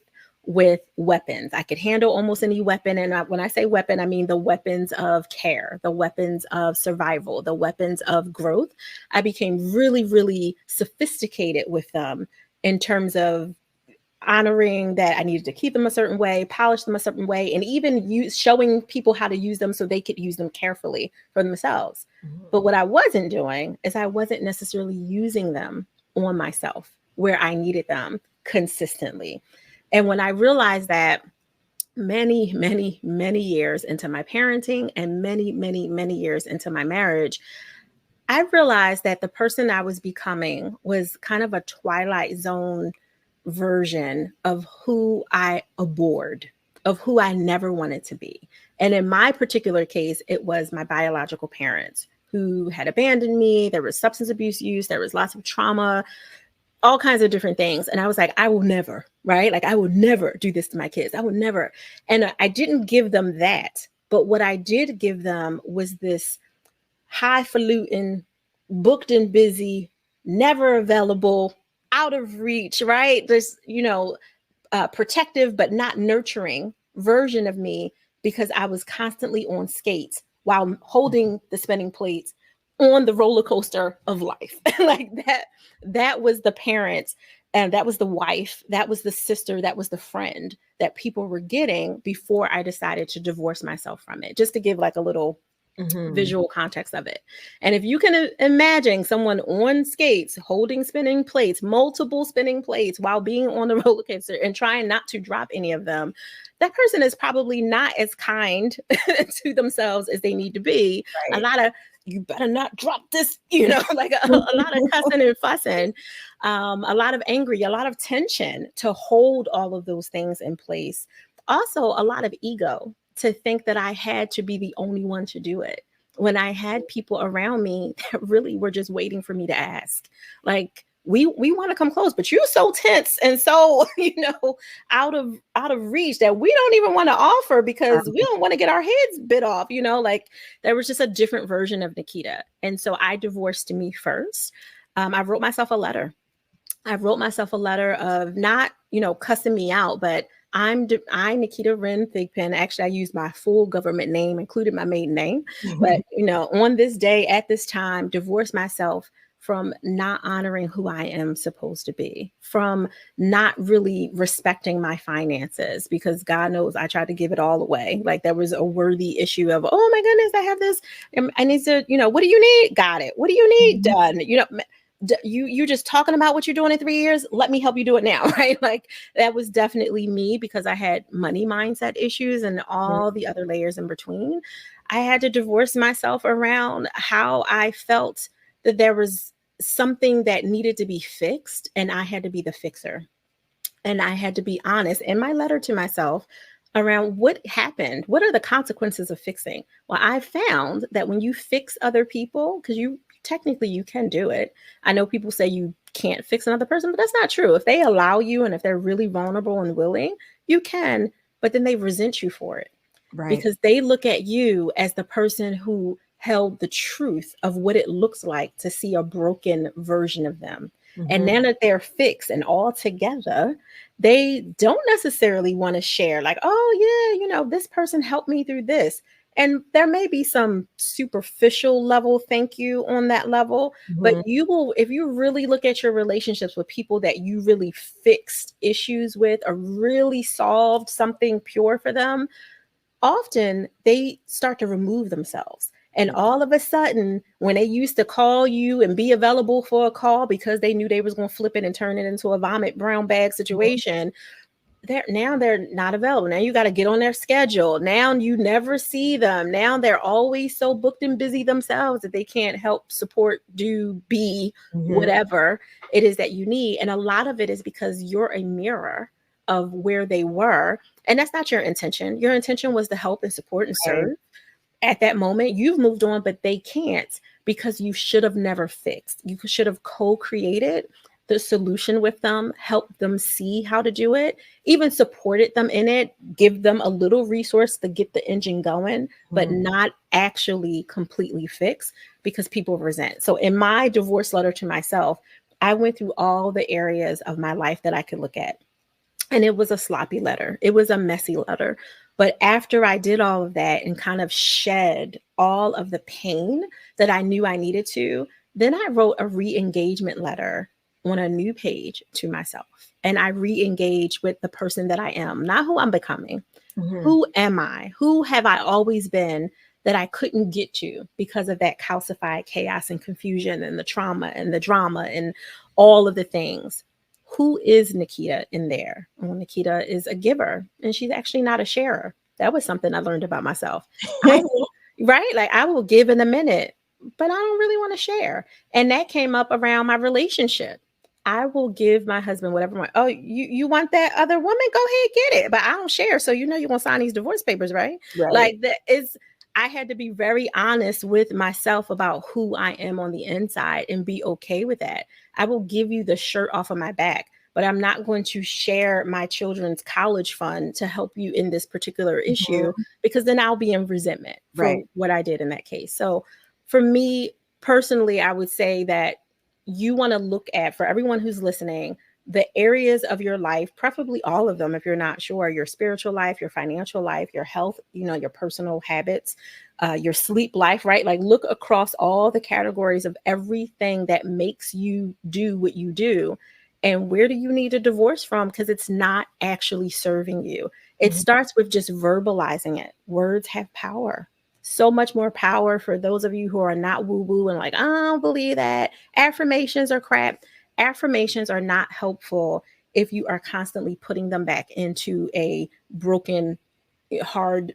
with weapons. I could handle almost any weapon. And when I say weapon, I mean the weapons of care, the weapons of survival, the weapons of growth. I became really, really sophisticated with them in terms of honoring that I needed to keep them a certain way, polish them a certain way, and even showing people how to use them so they could use them carefully for themselves. But Mhm. what I wasn't doing is I wasn't necessarily using them on myself where I needed them consistently. And when I realized that many, many, many years into my parenting and many, many, many years into my marriage, I realized that the person I was becoming was kind of a Twilight Zone version of who I abhorred, of who I never wanted to be. And in my particular case, it was my biological parents who had abandoned me. There was substance abuse use, there was lots of trauma, all kinds of different things. And I was like, I will never, right? Like, I will never do this to my kids. I will never. And I didn't give them that. But what I did give them was this highfalutin, booked and busy, never available, out of reach, right? This, protective but not nurturing version of me, because I was constantly on skates while holding the spinning plates on the roller coaster of life. Like that was the parents, and that was the wife, that was the sister, that was the friend that people were getting before I decided to divorce myself from it. Just to give like a little visual context of it. And if you can imagine someone on skates holding spinning plates, multiple spinning plates, while being on the roller coaster and trying not to drop any of them, that person is probably not as kind to themselves as they need to be. Right. A lot of, you better not drop this, like a lot of cussing and fussing, a lot of angry, a lot of tension to hold all of those things in place. Also, a lot of ego to think that I had to be the only one to do it, when I had people around me that really were just waiting for me to ask. Like, we want to come close, but you're so tense and so, out of reach that we don't even want to offer because we don't want to get our heads bit off, like there was just a different version of Naketa. And so I divorced me first. I wrote myself a letter. I wrote myself a letter of not, cussing me out, but I, Naketa Ren Thigpen. Actually, I used my full government name, included my maiden name. But, on this day, at this time, divorced myself from not honoring who I am supposed to be, from not really respecting my finances, because God knows I tried to give it all away. Like, there was a worthy issue of, oh my goodness, I have this. I need to, what do you need? Got it. What do you need? Done. You just talking about what you're doing in 3 years. Let me help you do it now. Right. Like, that was definitely me, because I had money mindset issues and all the other layers in between. I had to divorce myself around how I felt that there was something that needed to be fixed, and I had to be the fixer. And I had to be honest in my letter to myself around what happened. What are the consequences of fixing? Well, I found that when you fix other people, because technically you can do it. I know people say you can't fix another person, but that's not true. If they allow you, and if they're really vulnerable and willing, you can, but then they resent you for it. Right. Because they look at you as the person who held the truth of what it looks like to see a broken version of them. And now that they're fixed and all together, they don't necessarily want to share, like, oh yeah, this person helped me through this. And there may be some superficial level thank you on that level, but you will, if you really look at your relationships with people that you really fixed issues with or really solved something pure for them, often they start to remove themselves. And all of a sudden, when they used to call you and be available for a call because they knew they was going to flip it and turn it into a vomit brown bag situation, they're not available. Now you got to get on their schedule. Now you never see them. Now they're always so booked and busy themselves that they can't help, support, do, be whatever it is that you need. And a lot of it is because you're a mirror of where they were. And that's not your intention. Your intention was to help and support and serve. At that moment, you've moved on, but they can't, because you should have never fixed. You should have co-created the solution with them, helped them see how to do it, even supported them in it, give them a little resource to get the engine going, but not actually completely fix, because people resent. So in my divorce letter to myself, I went through all the areas of my life that I could look at. And it was a sloppy letter. It was a messy letter. But after I did all of that and kind of shed all of the pain that I knew I needed to, then I wrote a re-engagement letter on a new page to myself. And I re-engage with the person that I am, not who I'm becoming. Who am I? Who have I always been that I couldn't get to because of that calcified chaos and confusion and the trauma and the drama and all of the things? Who is Naketa in there? Well, Naketa is a giver, and she's actually not a sharer. That was something I learned about myself. Right? Like, I will give in a minute, but I don't really want to share. And that came up around my relationship. I will give my husband whatever. Oh, you want that other woman? Go ahead, get it. But I don't share. So you know you're gonna sign these divorce papers, right? Right. Like that is. I had to be very honest with myself about who I am on the inside and be okay with that. I will give you the shirt off of my back, but I'm not going to share my children's college fund to help you in this particular issue Mhm. because then I'll be in resentment for Right. what I did in that case. So for me personally, I would say that you want to look at, for everyone who's listening, the areas of your life, preferably all of them if you're not sure, your spiritual life, your financial life, your health, your personal habits, your sleep life, right? Like look across all the categories of everything that makes you do what you do. And where do you need a divorce from? Because it's not actually serving you. It Mhm. starts with just verbalizing it. Words have power. So much more power for those of you who are not woo woo and like, I don't believe that. Affirmations are crap. Affirmations are not helpful if you are constantly putting them back into a broken, hard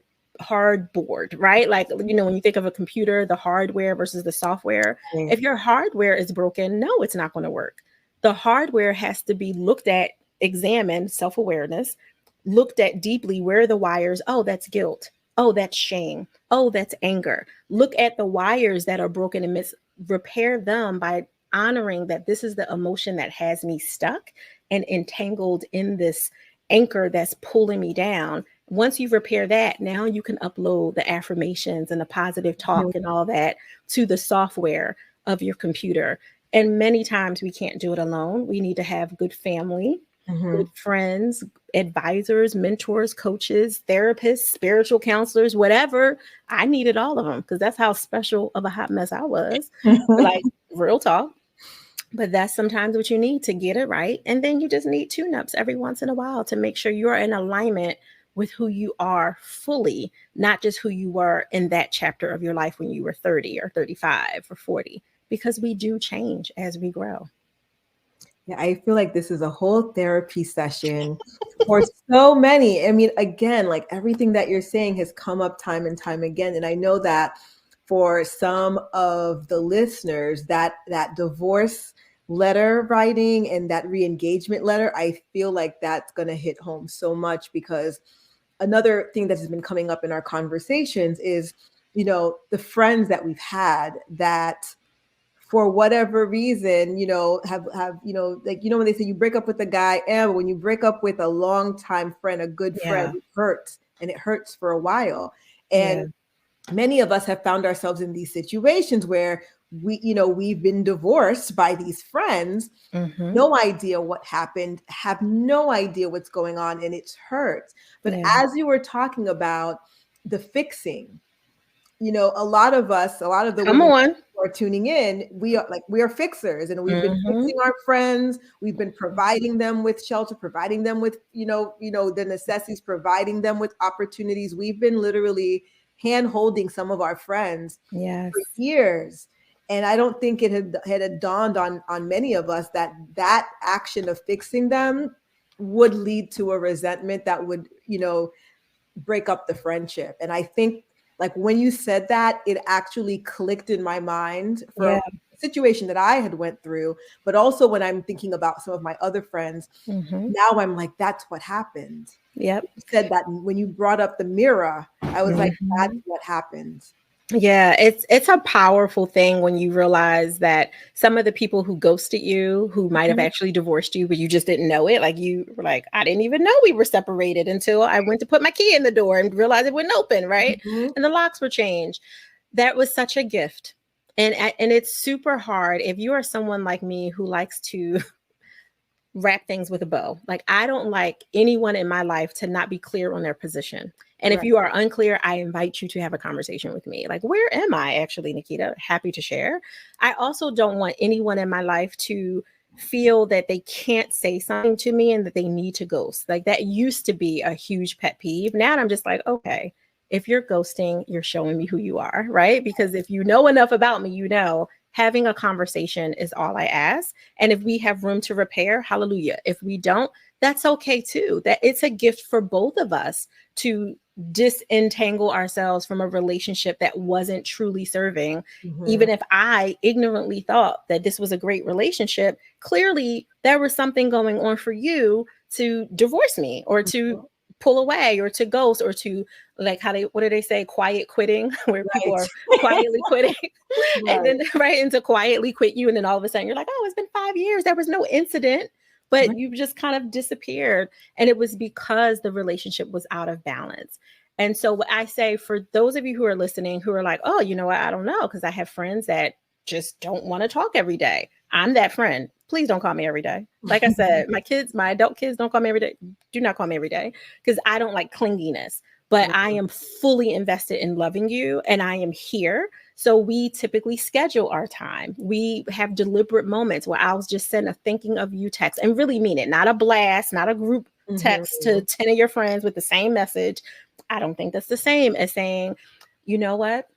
board, right? Like, when you think of a computer, the hardware versus the software, Right. if your hardware is broken, no, it's not going to work. The hardware has to be looked at, examined, self-awareness, looked at deeply. Where are the wires? Oh, that's guilt. Oh, that's shame. Oh, that's anger. Look at the wires that are broken and repair them by honoring that this is the emotion that has me stuck and entangled in this anchor that's pulling me down. Once you repair that, now you can upload the affirmations and the positive talk and all that to the software of your computer. And many times we can't do it alone. We need to have good family, good Mhm. friends, advisors, mentors, coaches, therapists, spiritual counselors, whatever. I needed all of them because that's how special of a hot mess I was. Like, real talk. But that's sometimes what you need to get it right. And then you just need tune ups every once in a while to make sure you're in alignment with who you are fully, not just who you were in that chapter of your life when you were 30 or 35 or 40, because we do change as we grow. Yeah, I feel like this is a whole therapy session for so many. I mean, again, like everything that you're saying has come up time and time again. And I know that for some of the listeners, that divorce letter writing and that re-engagement letter, I feel like that's going to hit home so much because another thing that has been coming up in our conversations is, the friends that we've had that for whatever reason, have like when they say you break up with a guy, and when you break up with a longtime friend, a good friend, Yeah. it hurts and it hurts for a while. Yeah. And many of us have found ourselves in these situations where we've been divorced by these friends, Mm-hmm. no idea what happened, have no idea what's going on, and it's hurts. But Yeah. as you were talking about the fixing, a lot of the Come women on. who are tuning in, we are fixers, and we've been Mm-hmm. fixing our friends. We've been providing them with shelter, providing them with, the necessities, providing them with opportunities. We've been literally hand holding some of our friends Yes. for years. And I don't think it had dawned on many of us that action of fixing them would lead to a resentment that would, break up the friendship. And I think like when you said that, it actually clicked in my mind for Yeah. a situation that I had went through, but also when I'm thinking about some of my other friends, Mm-hmm. now I'm like, that's what happened. Yep. You said that when you brought up the mirror, I was like, that's Mm-hmm. what happened. Yeah, it's a powerful thing when you realize that some of the people who ghosted you, who might have Mhm. actually divorced you, but you just didn't know it. Like you were like, I didn't even know we were separated until I went to put my key in the door and realized it wouldn't open, right? Mhm. And the locks were changed. That was such a gift. And it's super hard if you are someone like me who likes to wrap things with a bow. Like I don't like anyone in my life to not be clear on their position. And if Right. you are unclear, I invite you to have a conversation with me. Like, where am I actually, Naketa? Happy to share. I also don't want anyone in my life to feel that they can't say something to me and that they need to ghost. Like that used to be a huge pet peeve. Now I'm just like, okay, if you're ghosting, you're showing me who you are, right? Because if you know enough about me, having a conversation is all I ask. And if we have room to repair, hallelujah. If we don't, that's okay too. That it's a gift for both of us to disentangle ourselves from a relationship that wasn't truly serving. Mm-hmm. Even if I ignorantly thought that this was a great relationship, clearly there was something going on for you to divorce me or to pull away or to ghost or to, like, how they, what do they say, quiet quitting, where people Right. are quietly quitting and Right. then right into quietly quit you, and then all of a sudden you're like, oh, it's been 5 years, there was no incident, but Right. you just kind of disappeared. And it was because the relationship was out of balance. And so what I say for those of you who are listening who are like, oh, you know what, I don't know, because I have friends that just don't want to talk every day. I'm that friend. Please don't call me every day. Like I said, my kids, my adult kids, don't call me every day. Do not call me every day, because I don't like clinginess. But I am fully invested in loving you, and I am here. So we typically schedule our time. We have deliberate moments where I'll just send a thinking of you text and really mean it, not a blast, not a group text to 10 of your friends with the same message. I don't think that's the same as saying, you know what,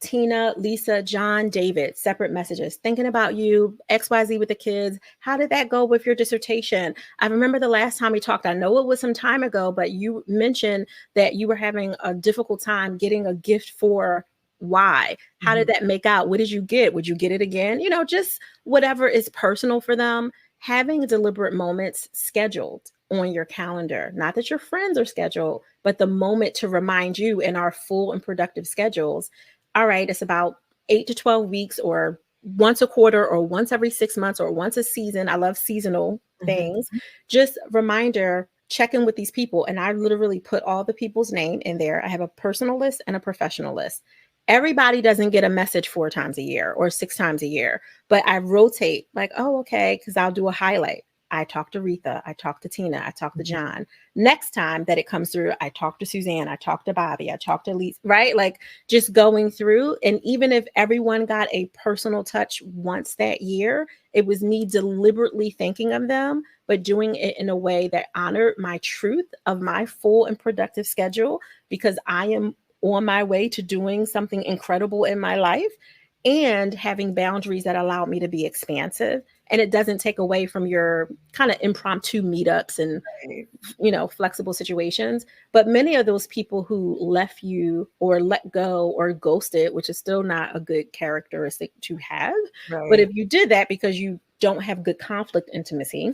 Tina, Lisa, John, David, separate messages, thinking about you, XYZ with the kids. How did that go with your dissertation? I remember the last time we talked, I know it was some time ago, but you mentioned that you were having a difficult time getting a gift for why. How did that make out? What did you get? Would you get it again? You know, just whatever is personal for them. Having deliberate moments scheduled on your calendar, not that your friends are scheduled, but the moment to remind you in our full and productive schedules. All right, it's about 8 to 12 weeks, or once a quarter, or once every 6 months, or once a season. I love seasonal things. Just reminder, check in with these people. And I literally put all the people's name in there. I have a personal list and a professional list. Everybody doesn't get a message 4 times a year or 6 times a year, but I rotate, like, oh, okay, because I'll do a highlight. I talk to Retha, I talk to Tina, I talk to John. Next time that it comes through, I talk to Suzanne, I talk to Bobby, I talk to Lisa, right? Like, just going through. And even if everyone got a personal touch once that year, it was me deliberately thinking of them, but doing it in a way that honored my truth of my full and productive schedule, because I am on my way to doing something incredible in my life, and having boundaries that allow me to be expansive. And it doesn't take away from your kind of impromptu meetups and, you know, flexible situations. But many of those people who left you or let go or ghosted, which is still not a good characteristic to have. But if you did that because you don't have good conflict intimacy,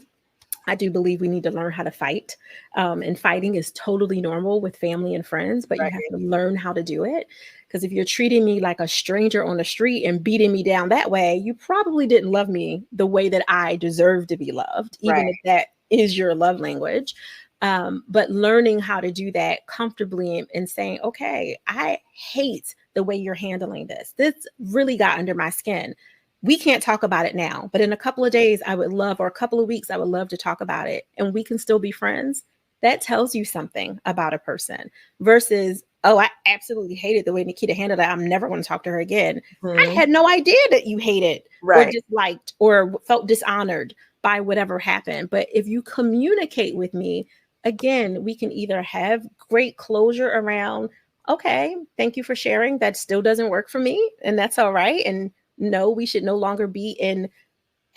I do believe we need to learn how to fight. And fighting is totally normal with family and friends, but you have to learn how to do it. Because if you're treating me like a stranger on the street and beating me down that way, you probably didn't love me the way that I deserve to be loved, even if that is your love language. But learning how to do that comfortably, and saying, okay, I hate the way you're handling this. This really got under my skin. We can't talk about it now, but in a couple of days, I would love, or a couple of weeks, I would love to talk about it, and we can still be friends. That tells you something about a person versus, oh, I absolutely hated the way Naketa handled it, I'm never going to talk to her again. I had no idea that you hated or disliked or felt dishonored by whatever happened. But if you communicate with me, again, we can either have great closure around, okay, thank you for sharing. That still doesn't work for me, and that's all right. And no, we should no longer be in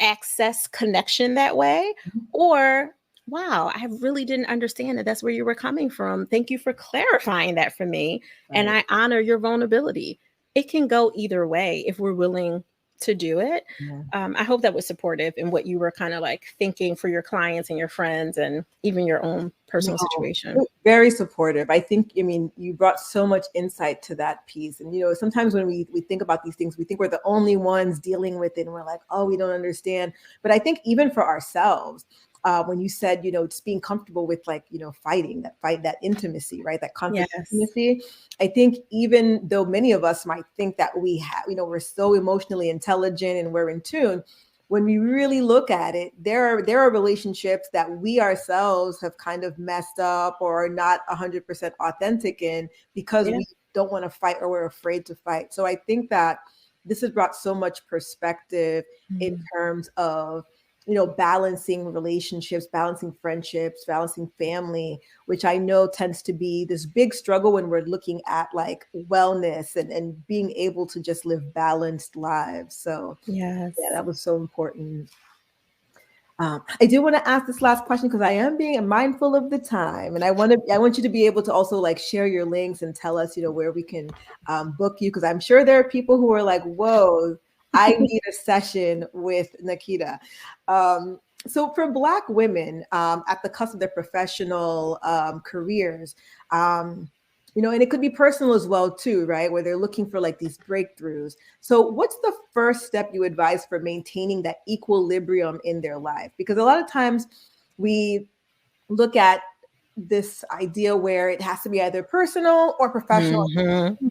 access connection that way. Or, wow, I really didn't understand that that's where you were coming from. Thank you for clarifying that for me. And I honor your vulnerability. It can go either way if we're willing to do it. I hope that was supportive in what you were kind of like thinking for your clients and your friends and even your own personal situation. Very supportive. I think, I mean, you brought so much insight to that piece. And, you know, sometimes when we think about these things, we think we're the only ones dealing with it. And we're like, oh, we don't understand. But I think even for ourselves, when you said, you know, just being comfortable with, like, you know, that intimacy, right? That conflict intimacy. I think even though many of us might think that we have, you know, we're so emotionally intelligent and we're in tune, when we really look at it, there are relationships that we ourselves have kind of messed up or are not 100% authentic in because we don't want to fight or we're afraid to fight. So I think that this has brought so much perspective in terms of, you know, balancing relationships, balancing friendships, balancing family, which I know tends to be this big struggle when we're looking at like wellness and being able to just live balanced lives. So yeah, that was so important. I do want to ask this last question because I am being mindful of the time, and I want you to be able to also like share your links and tell us, where we can book you, because I'm sure there are people who are like, "Whoa, I need a session with Naketa." So for Black women at the cusp of their professional careers, and it could be personal as well too, right? Where they're looking for like these breakthroughs. So what's the first step you advise for maintaining that equilibrium in their life? Because a lot of times we look at this idea where it has to be either personal or professional,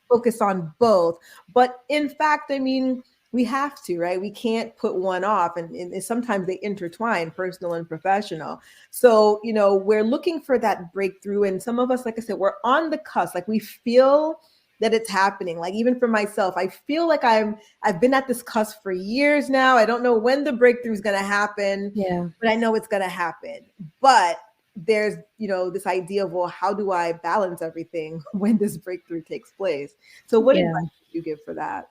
focus on both. But in fact, I mean, we have to, right? We can't put one off. And sometimes they intertwine, personal and professional. So, we're looking for that breakthrough. And some of us, like I said, we're on the cusp. Like we feel that it's happening. Like even for myself, I feel like I've been at this cusp for years now. I don't know when the breakthrough is going to happen, but I know it's going to happen. But there's this idea of, well, how do I balance everything when this breakthrough takes place? So what advice would you give for that?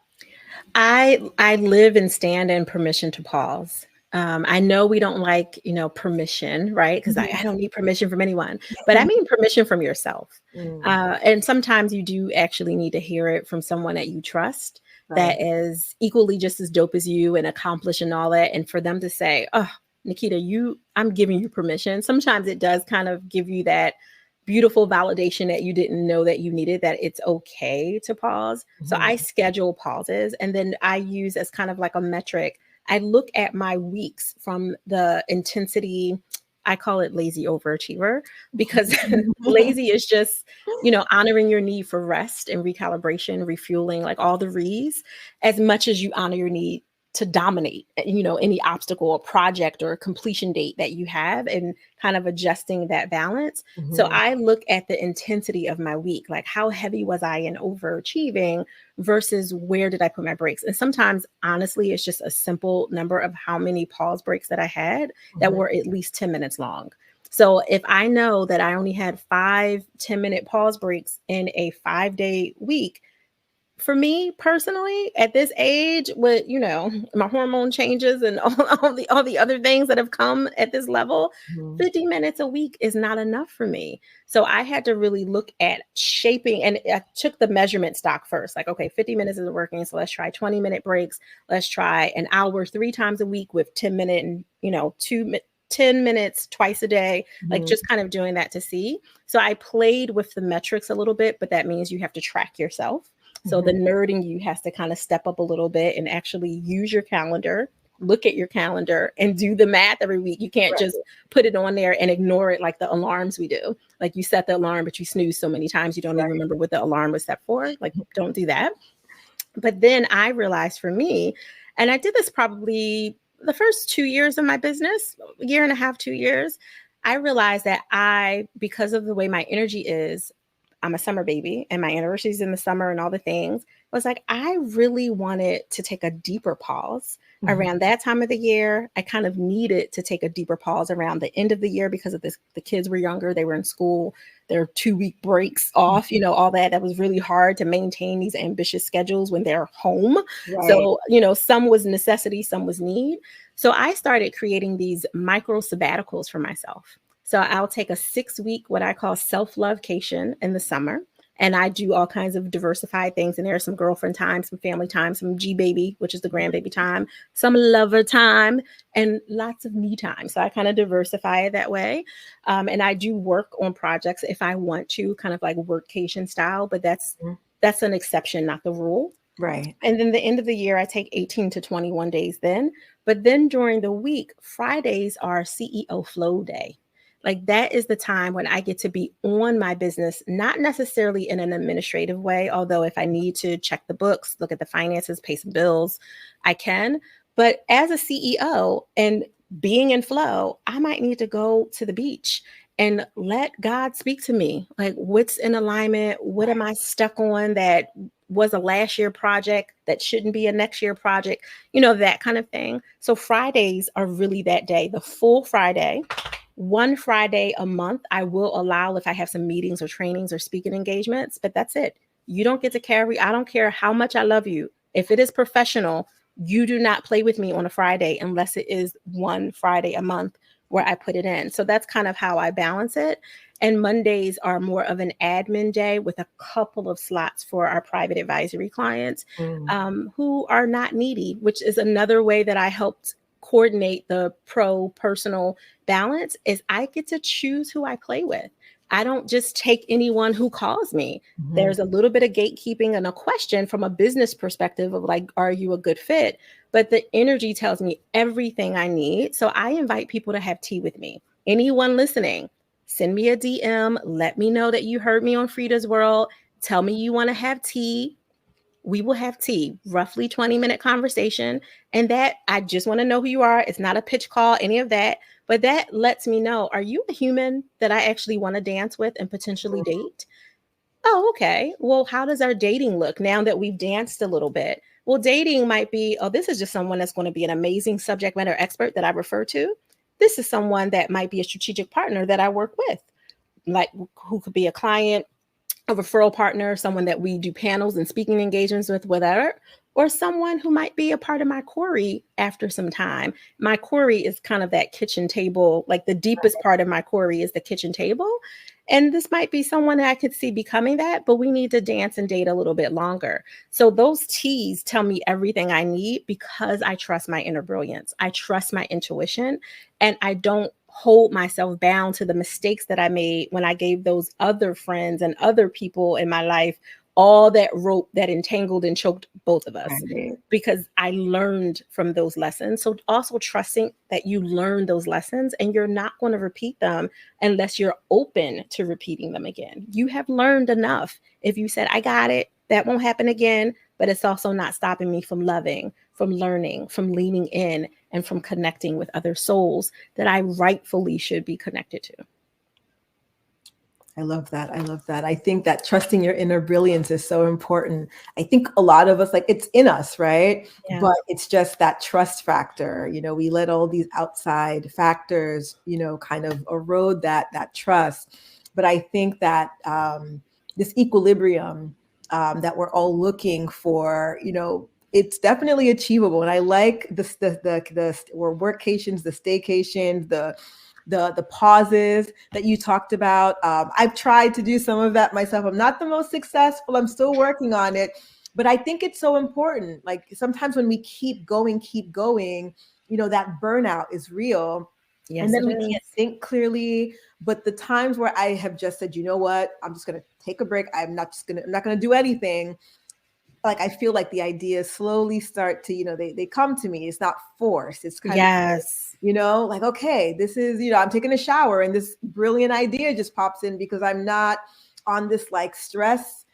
I live and stand in permission to pause. I know we don't like, permission, right? Because I don't need permission from anyone, but I mean permission from yourself. And sometimes you do actually need to hear it from someone that you trust, that is equally just as dope as you and accomplished and all that. And for them to say, oh, Naketa, I'm giving you permission. Sometimes it does kind of give you that beautiful validation that you didn't know that you needed, that it's okay to pause. So I schedule pauses, and then I use as kind of like a metric. I look at my weeks from the intensity. I call it lazy overachiever, because lazy is just, honoring your need for rest and recalibration, refueling, like all the re's, as much as you honor your need to dominate, any obstacle or project or completion date that you have, and kind of adjusting that balance. So I look at the intensity of my week, like how heavy was I in overachieving versus where did I put my breaks? And sometimes, honestly, it's just a simple number of how many pause breaks that I had that were at least 10 minutes long. So if I know that I only had 5 10-minute pause breaks in a 5-day week, for me personally, at this age, with my hormone changes and all the other things that have come at this level, 50 minutes a week is not enough for me. So I had to really look at shaping, and I took the measurement stock first. Like, okay, 50 minutes isn't working, so let's try 20-minute breaks. Let's try an hour 3 times a week with 10-minute and 10 minutes twice a day, like just kind of doing that to see. So I played with the metrics a little bit, but that means you have to track yourself. So the nerd in you has to kind of step up a little bit and actually use your calendar, look at your calendar and do the math every week. You can't just put it on there and ignore it like the alarms we do. Like you set the alarm, but you snooze so many times you don't even remember what the alarm was set for. Like, don't do that. But then I realized for me, and I did this probably the first 2 years of my business, 1.5 years, 2 years, I realized that because of the way my energy is, I'm a summer baby and my anniversary is in the summer and all the things. I was like, I really wanted to take a deeper pause around that time of the year. I kind of needed to take a deeper pause around the end of the year because of this. The kids were younger. They were in school. Their 2-week breaks off, all that. That was really hard to maintain these ambitious schedules when they're home. Right. So, some was necessity, some was need. So I started creating these micro sabbaticals for myself. So I'll take a 6-week, what I call self-lovecation in the summer. And I do all kinds of diversified things. And there's some girlfriend time, some family time, some G-baby, which is the grandbaby time, some lover time, and lots of me time. So I kind of diversify it that way. And I do work on projects if I want to, kind of like workcation style, but that's an exception, not the rule. Right. And then the end of the year, I take 18 to 21 days then. But then during the week, Fridays are CEO flow day. Like that is the time when I get to be on my business, not necessarily in an administrative way, although if I need to check the books, look at the finances, pay some bills, I can. But as a CEO and being in flow, I might need to go to the beach and let God speak to me. Like, what's in alignment? What am I stuck on that was a last year project that shouldn't be a next year project? That kind of thing. So Fridays are really that day, the full Friday. One Friday a month, I will allow if I have some meetings or trainings or speaking engagements, but that's it. You don't get to carry. I don't care how much I love you. If it is professional, You do not play with me on a Friday unless it is one Friday a month where I put it in. So that's kind of how I balance it. And Mondays are more of an admin day with a couple of slots for our private advisory clients who are not needy, which is another way that I helped coordinate the pro personal balance is I get to choose who I play with. I don't just take anyone who calls me. There's a little bit of gatekeeping and a question from a business perspective of like, are you a good fit? But the energy tells me everything I need. So I invite people to have tea with me. Anyone listening, send me a DM. Let me know that you heard me on FREEda's World. Tell me you want to have tea. We will have tea, roughly 20-minute conversation. And that I just want to know who you are. It's not a pitch call, any of that. But that lets me know, are you a human that I actually want to dance with and potentially date? Oh, okay. Well, how does our dating look now that we've danced a little bit? Well, dating might be, oh, this is just someone that's going to be an amazing subject matter expert that I refer to. This is someone that might be a strategic partner that I work with, like who could be a client, a referral partner, someone that we do panels and speaking engagements with, whatever, or someone who might be a part of my quarry after some time. My quarry is kind of that kitchen table, like the deepest part of my quarry is the kitchen table. And this might be someone that I could see becoming that, but we need to dance and date a little bit longer. So those T's tell me everything I need because I trust my inner brilliance. I trust my intuition, and I don't hold myself bound to the mistakes that I made when I gave those other friends and other people in my life all that rope that entangled and choked both of us, because I learned from those lessons. So also trusting that you learn those lessons and you're not going to repeat them unless you're open to repeating them again. You have learned enough. If you said, I got it, that won't happen again, but it's also not stopping me from loving, from learning, from leaning in, and from connecting with other souls that I rightfully should be connected to. I love that. I love that. I think that trusting your inner brilliance is so important. I think a lot of us, like, it's in us, right? Yeah. But it's just that trust factor. You know, we let all these outside factors, you know, kind of erode that trust. But I think that this equilibrium that we're all looking for, you know, it's definitely achievable. And I like the workations, the staycations, the pauses that you talked about. I've tried to do some of that myself. I'm not the most successful. I'm still working on it. But I think it's so important. Like sometimes when we keep going, you know, that burnout is real. Yes, and then it we is. can't think clearly. But the times where I have just said, you know what, I'm just going to take a break. I'm not going to do anything. Like I feel like the ideas slowly start to, you know, they come to me. It's not forced. It's kind of, you know, like, okay, this is, you know, I'm taking a shower and this brilliant idea just pops in because I'm not on this like stress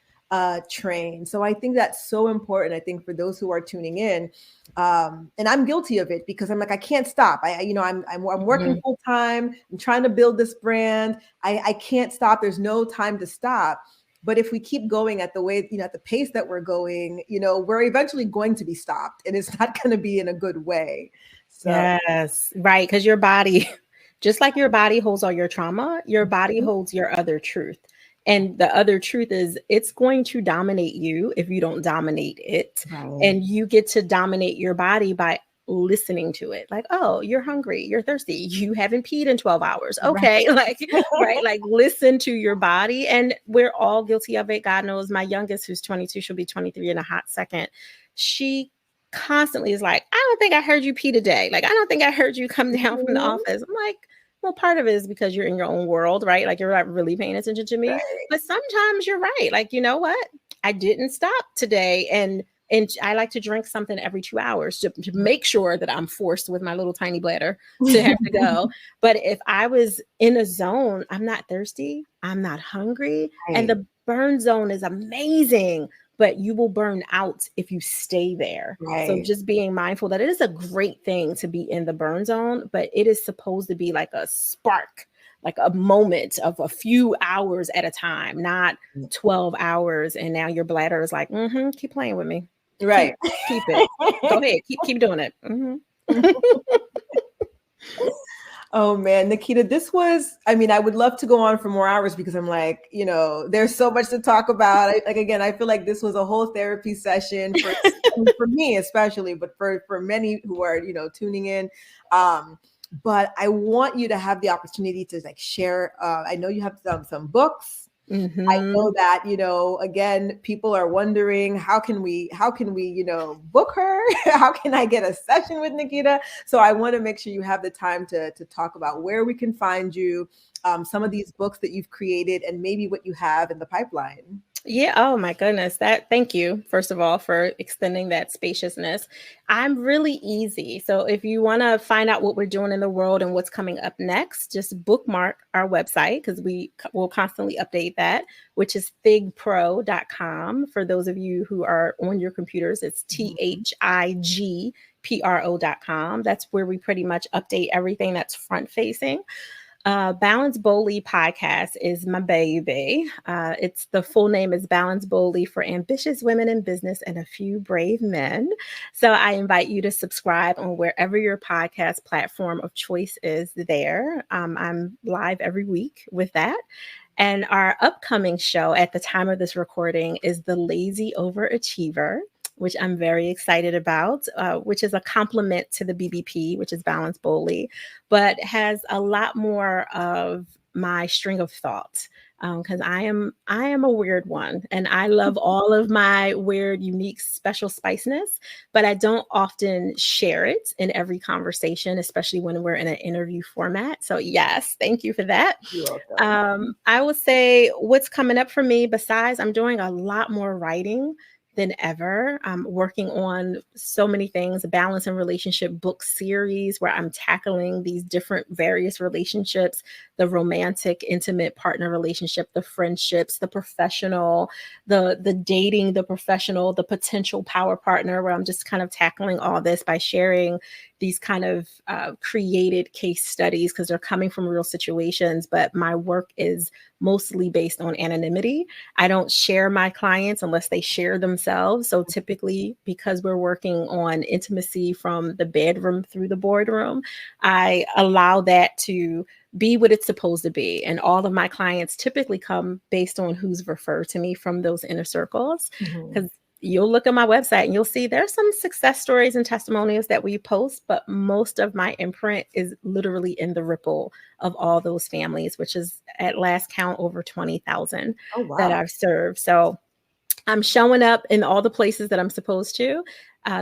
train. So I think that's so important. I think for those who are tuning in, and I'm guilty of it because I'm like, I can't stop. You know, I'm working full time. I'm trying to build this brand. I can't stop. There's no time to stop. But if we keep going at the way, you know, at the pace that we're going, you know, we're eventually going to be stopped, and it's not going to be in a good way. So. Yes, right. Because your body, just like your body holds all your trauma, your body holds your other truth. And the other truth is it's going to dominate you if you don't dominate it. Right. And you get to dominate your body by listening to it. Like, oh, you're hungry, you're thirsty, you haven't peed in 12 hours. Okay. Right. Like, right. Like listen to your body. And we're all guilty of it. God knows my youngest, who's 22, she'll be 23 in a hot second. She constantly is like, I don't think I heard you pee today. Like, I don't think I heard you come down from the office. I'm like, well, part of it is because you're in your own world, right? Like you're not really paying attention to me. Right. But sometimes you're right. Like, you know what? I didn't stop today. And I like to drink something every 2 hours to make sure that I'm forced with my little tiny bladder to have to go. But if I was in a zone, I'm not thirsty, I'm not hungry. Right. And the burn zone is amazing, but you will burn out if you stay there. Right. So just being mindful that it is a great thing to be in the burn zone, but it is supposed to be like a spark, like a moment of a few hours at a time, not 12 hours. And now your bladder is like, keep playing with me. Right. Keep it. Go ahead. Keep doing it. Oh man, Naketa, this was, I mean, I would love to go on for more hours because I'm like, there's so much to talk about. Like, again, I feel like this was a whole therapy session for me, especially, but for many who are, tuning in. But I want you to have the opportunity to like share. I know you have some books. I Mm-hmm. know that, again, people are wondering how can we, book her? How can I get a session with Naketa? So I want to make sure you have the time to talk about where we can find you, some of these books that you've created, and maybe what you have in the pipeline. Yeah. Oh my goodness. Thank you, first of all, for extending that spaciousness. I'm really easy. So if you want to find out what we're doing in the world and what's coming up next, just bookmark our website because we will constantly update that, which is thigpro.com. For those of you who are on your computers, it's Mhm. THIGPRO.com. That's where we pretty much update everything that's front facing. Balance Boldly podcast is my baby. It's the full name is Balance Boldly for ambitious women in business and a few brave men. So I invite you to subscribe on wherever your podcast platform of choice is there. I'm live every week with that. And our upcoming show at the time of this recording is The Lazy Overachiever, which I'm very excited about, which is a complement to the BBP, which is Balance Boldly, but has a lot more of my string of thought because I am a weird one and I love all of my weird, unique, special spiciness, but I don't often share it in every conversation, especially when we're in an interview format. So yes, thank you for that. You're welcome. I will say what's coming up for me, besides I'm doing a lot more writing than ever. I'm working on so many things, a balance and relationship book series where I'm tackling these different various relationships, the romantic, intimate partner relationship, the friendships, the professional, the dating, the professional, the potential power partner, where I'm just kind of tackling all this by sharing these kind of created case studies because they're coming from real situations, but my work is mostly based on anonymity. I don't share my clients unless they share themselves. So typically, because we're working on intimacy from the bedroom through the boardroom, I allow that to be what it's supposed to be. And all of my clients typically come based on who's referred to me from those inner circles. Mhm. Because you'll look at my website and you'll see there's some success stories and testimonials that we post, but most of my imprint is literally in the ripple of all those families, which is at last count over 20,000 Oh that wow. I've served. So I'm showing up in all the places that I'm supposed to.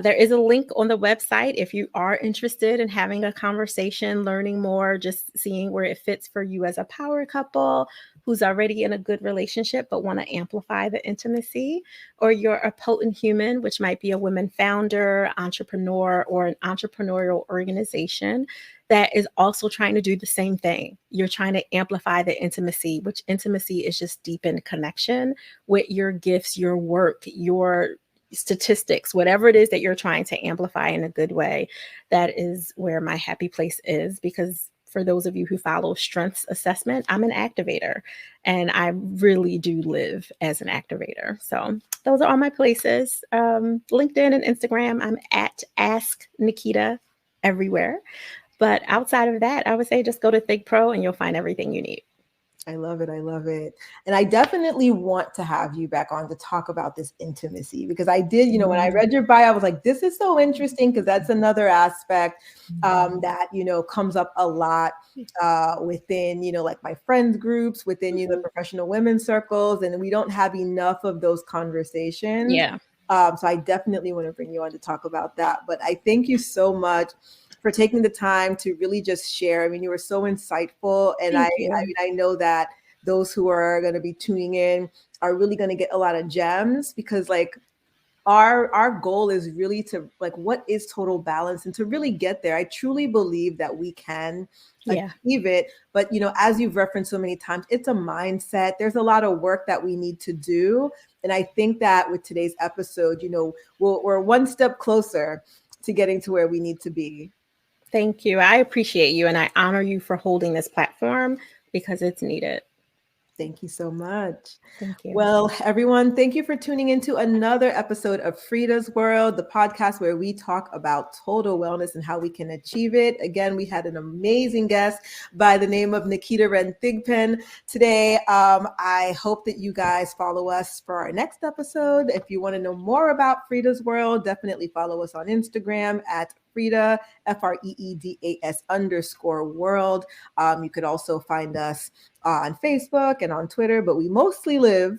There is a link on the website if you are interested in having a conversation, learning more, just seeing where it fits for you as a power couple who's already in a good relationship but want to amplify the intimacy, or you're a potent human, which might be a women founder, entrepreneur, or an entrepreneurial organization that is also trying to do the same thing. You're trying to amplify the intimacy, which intimacy is just deepened connection with your gifts, your work, your statistics, whatever it is that you're trying to amplify in a good way. That is where my happy place is, because for those of you who follow strengths assessment, I'm an activator and I really do live as an activator. So those are all my places. LinkedIn and Instagram, I'm at Ask Naketa everywhere. But outside of that, I would say just go to Think Pro and you'll find everything you need. I love it. I love it. And I definitely want to have you back on to talk about this intimacy because I did, when I read your bio, I was like, this is so interesting because that's another aspect that, comes up a lot within, like my friends groups, within, the professional women's circles. And we don't have enough of those conversations. Yeah. So I definitely want to bring you on to talk about that. But I thank you so much for taking the time to really just share. I mean, you were so insightful, and Thank you. I know that those who are going to be tuning in are really going to get a lot of gems because, like, our goal is really to like what is total balance and to really get there. I truly believe that we can Yeah. achieve it, but as you've referenced so many times, it's a mindset. There's a lot of work that we need to do, and I think that with today's episode, we're one step closer to getting to where we need to be. Thank you. I appreciate you and I honor you for holding this platform because it's needed. Thank you so much. Thank you. Well, everyone, thank you for tuning into another episode of FREEda's World, the podcast where we talk about total wellness and how we can achieve it. Again, we had an amazing guest by the name of Naketa Ren Thigpen today. I hope that you guys follow us for our next episode. If you want to know more about FREEda's World, definitely follow us on Instagram at FREEda, FREEDAS_world. You could also find us on Facebook and on Twitter, but we mostly live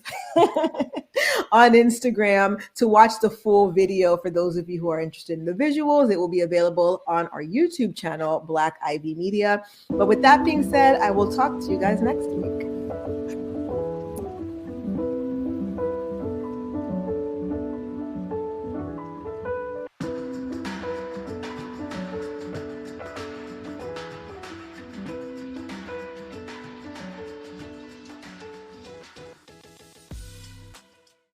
on Instagram. To watch the full video, for those of you who are interested in the visuals, it will be available on our YouTube channel, Black Ivy Media. But with that being said, I will talk to you guys next week.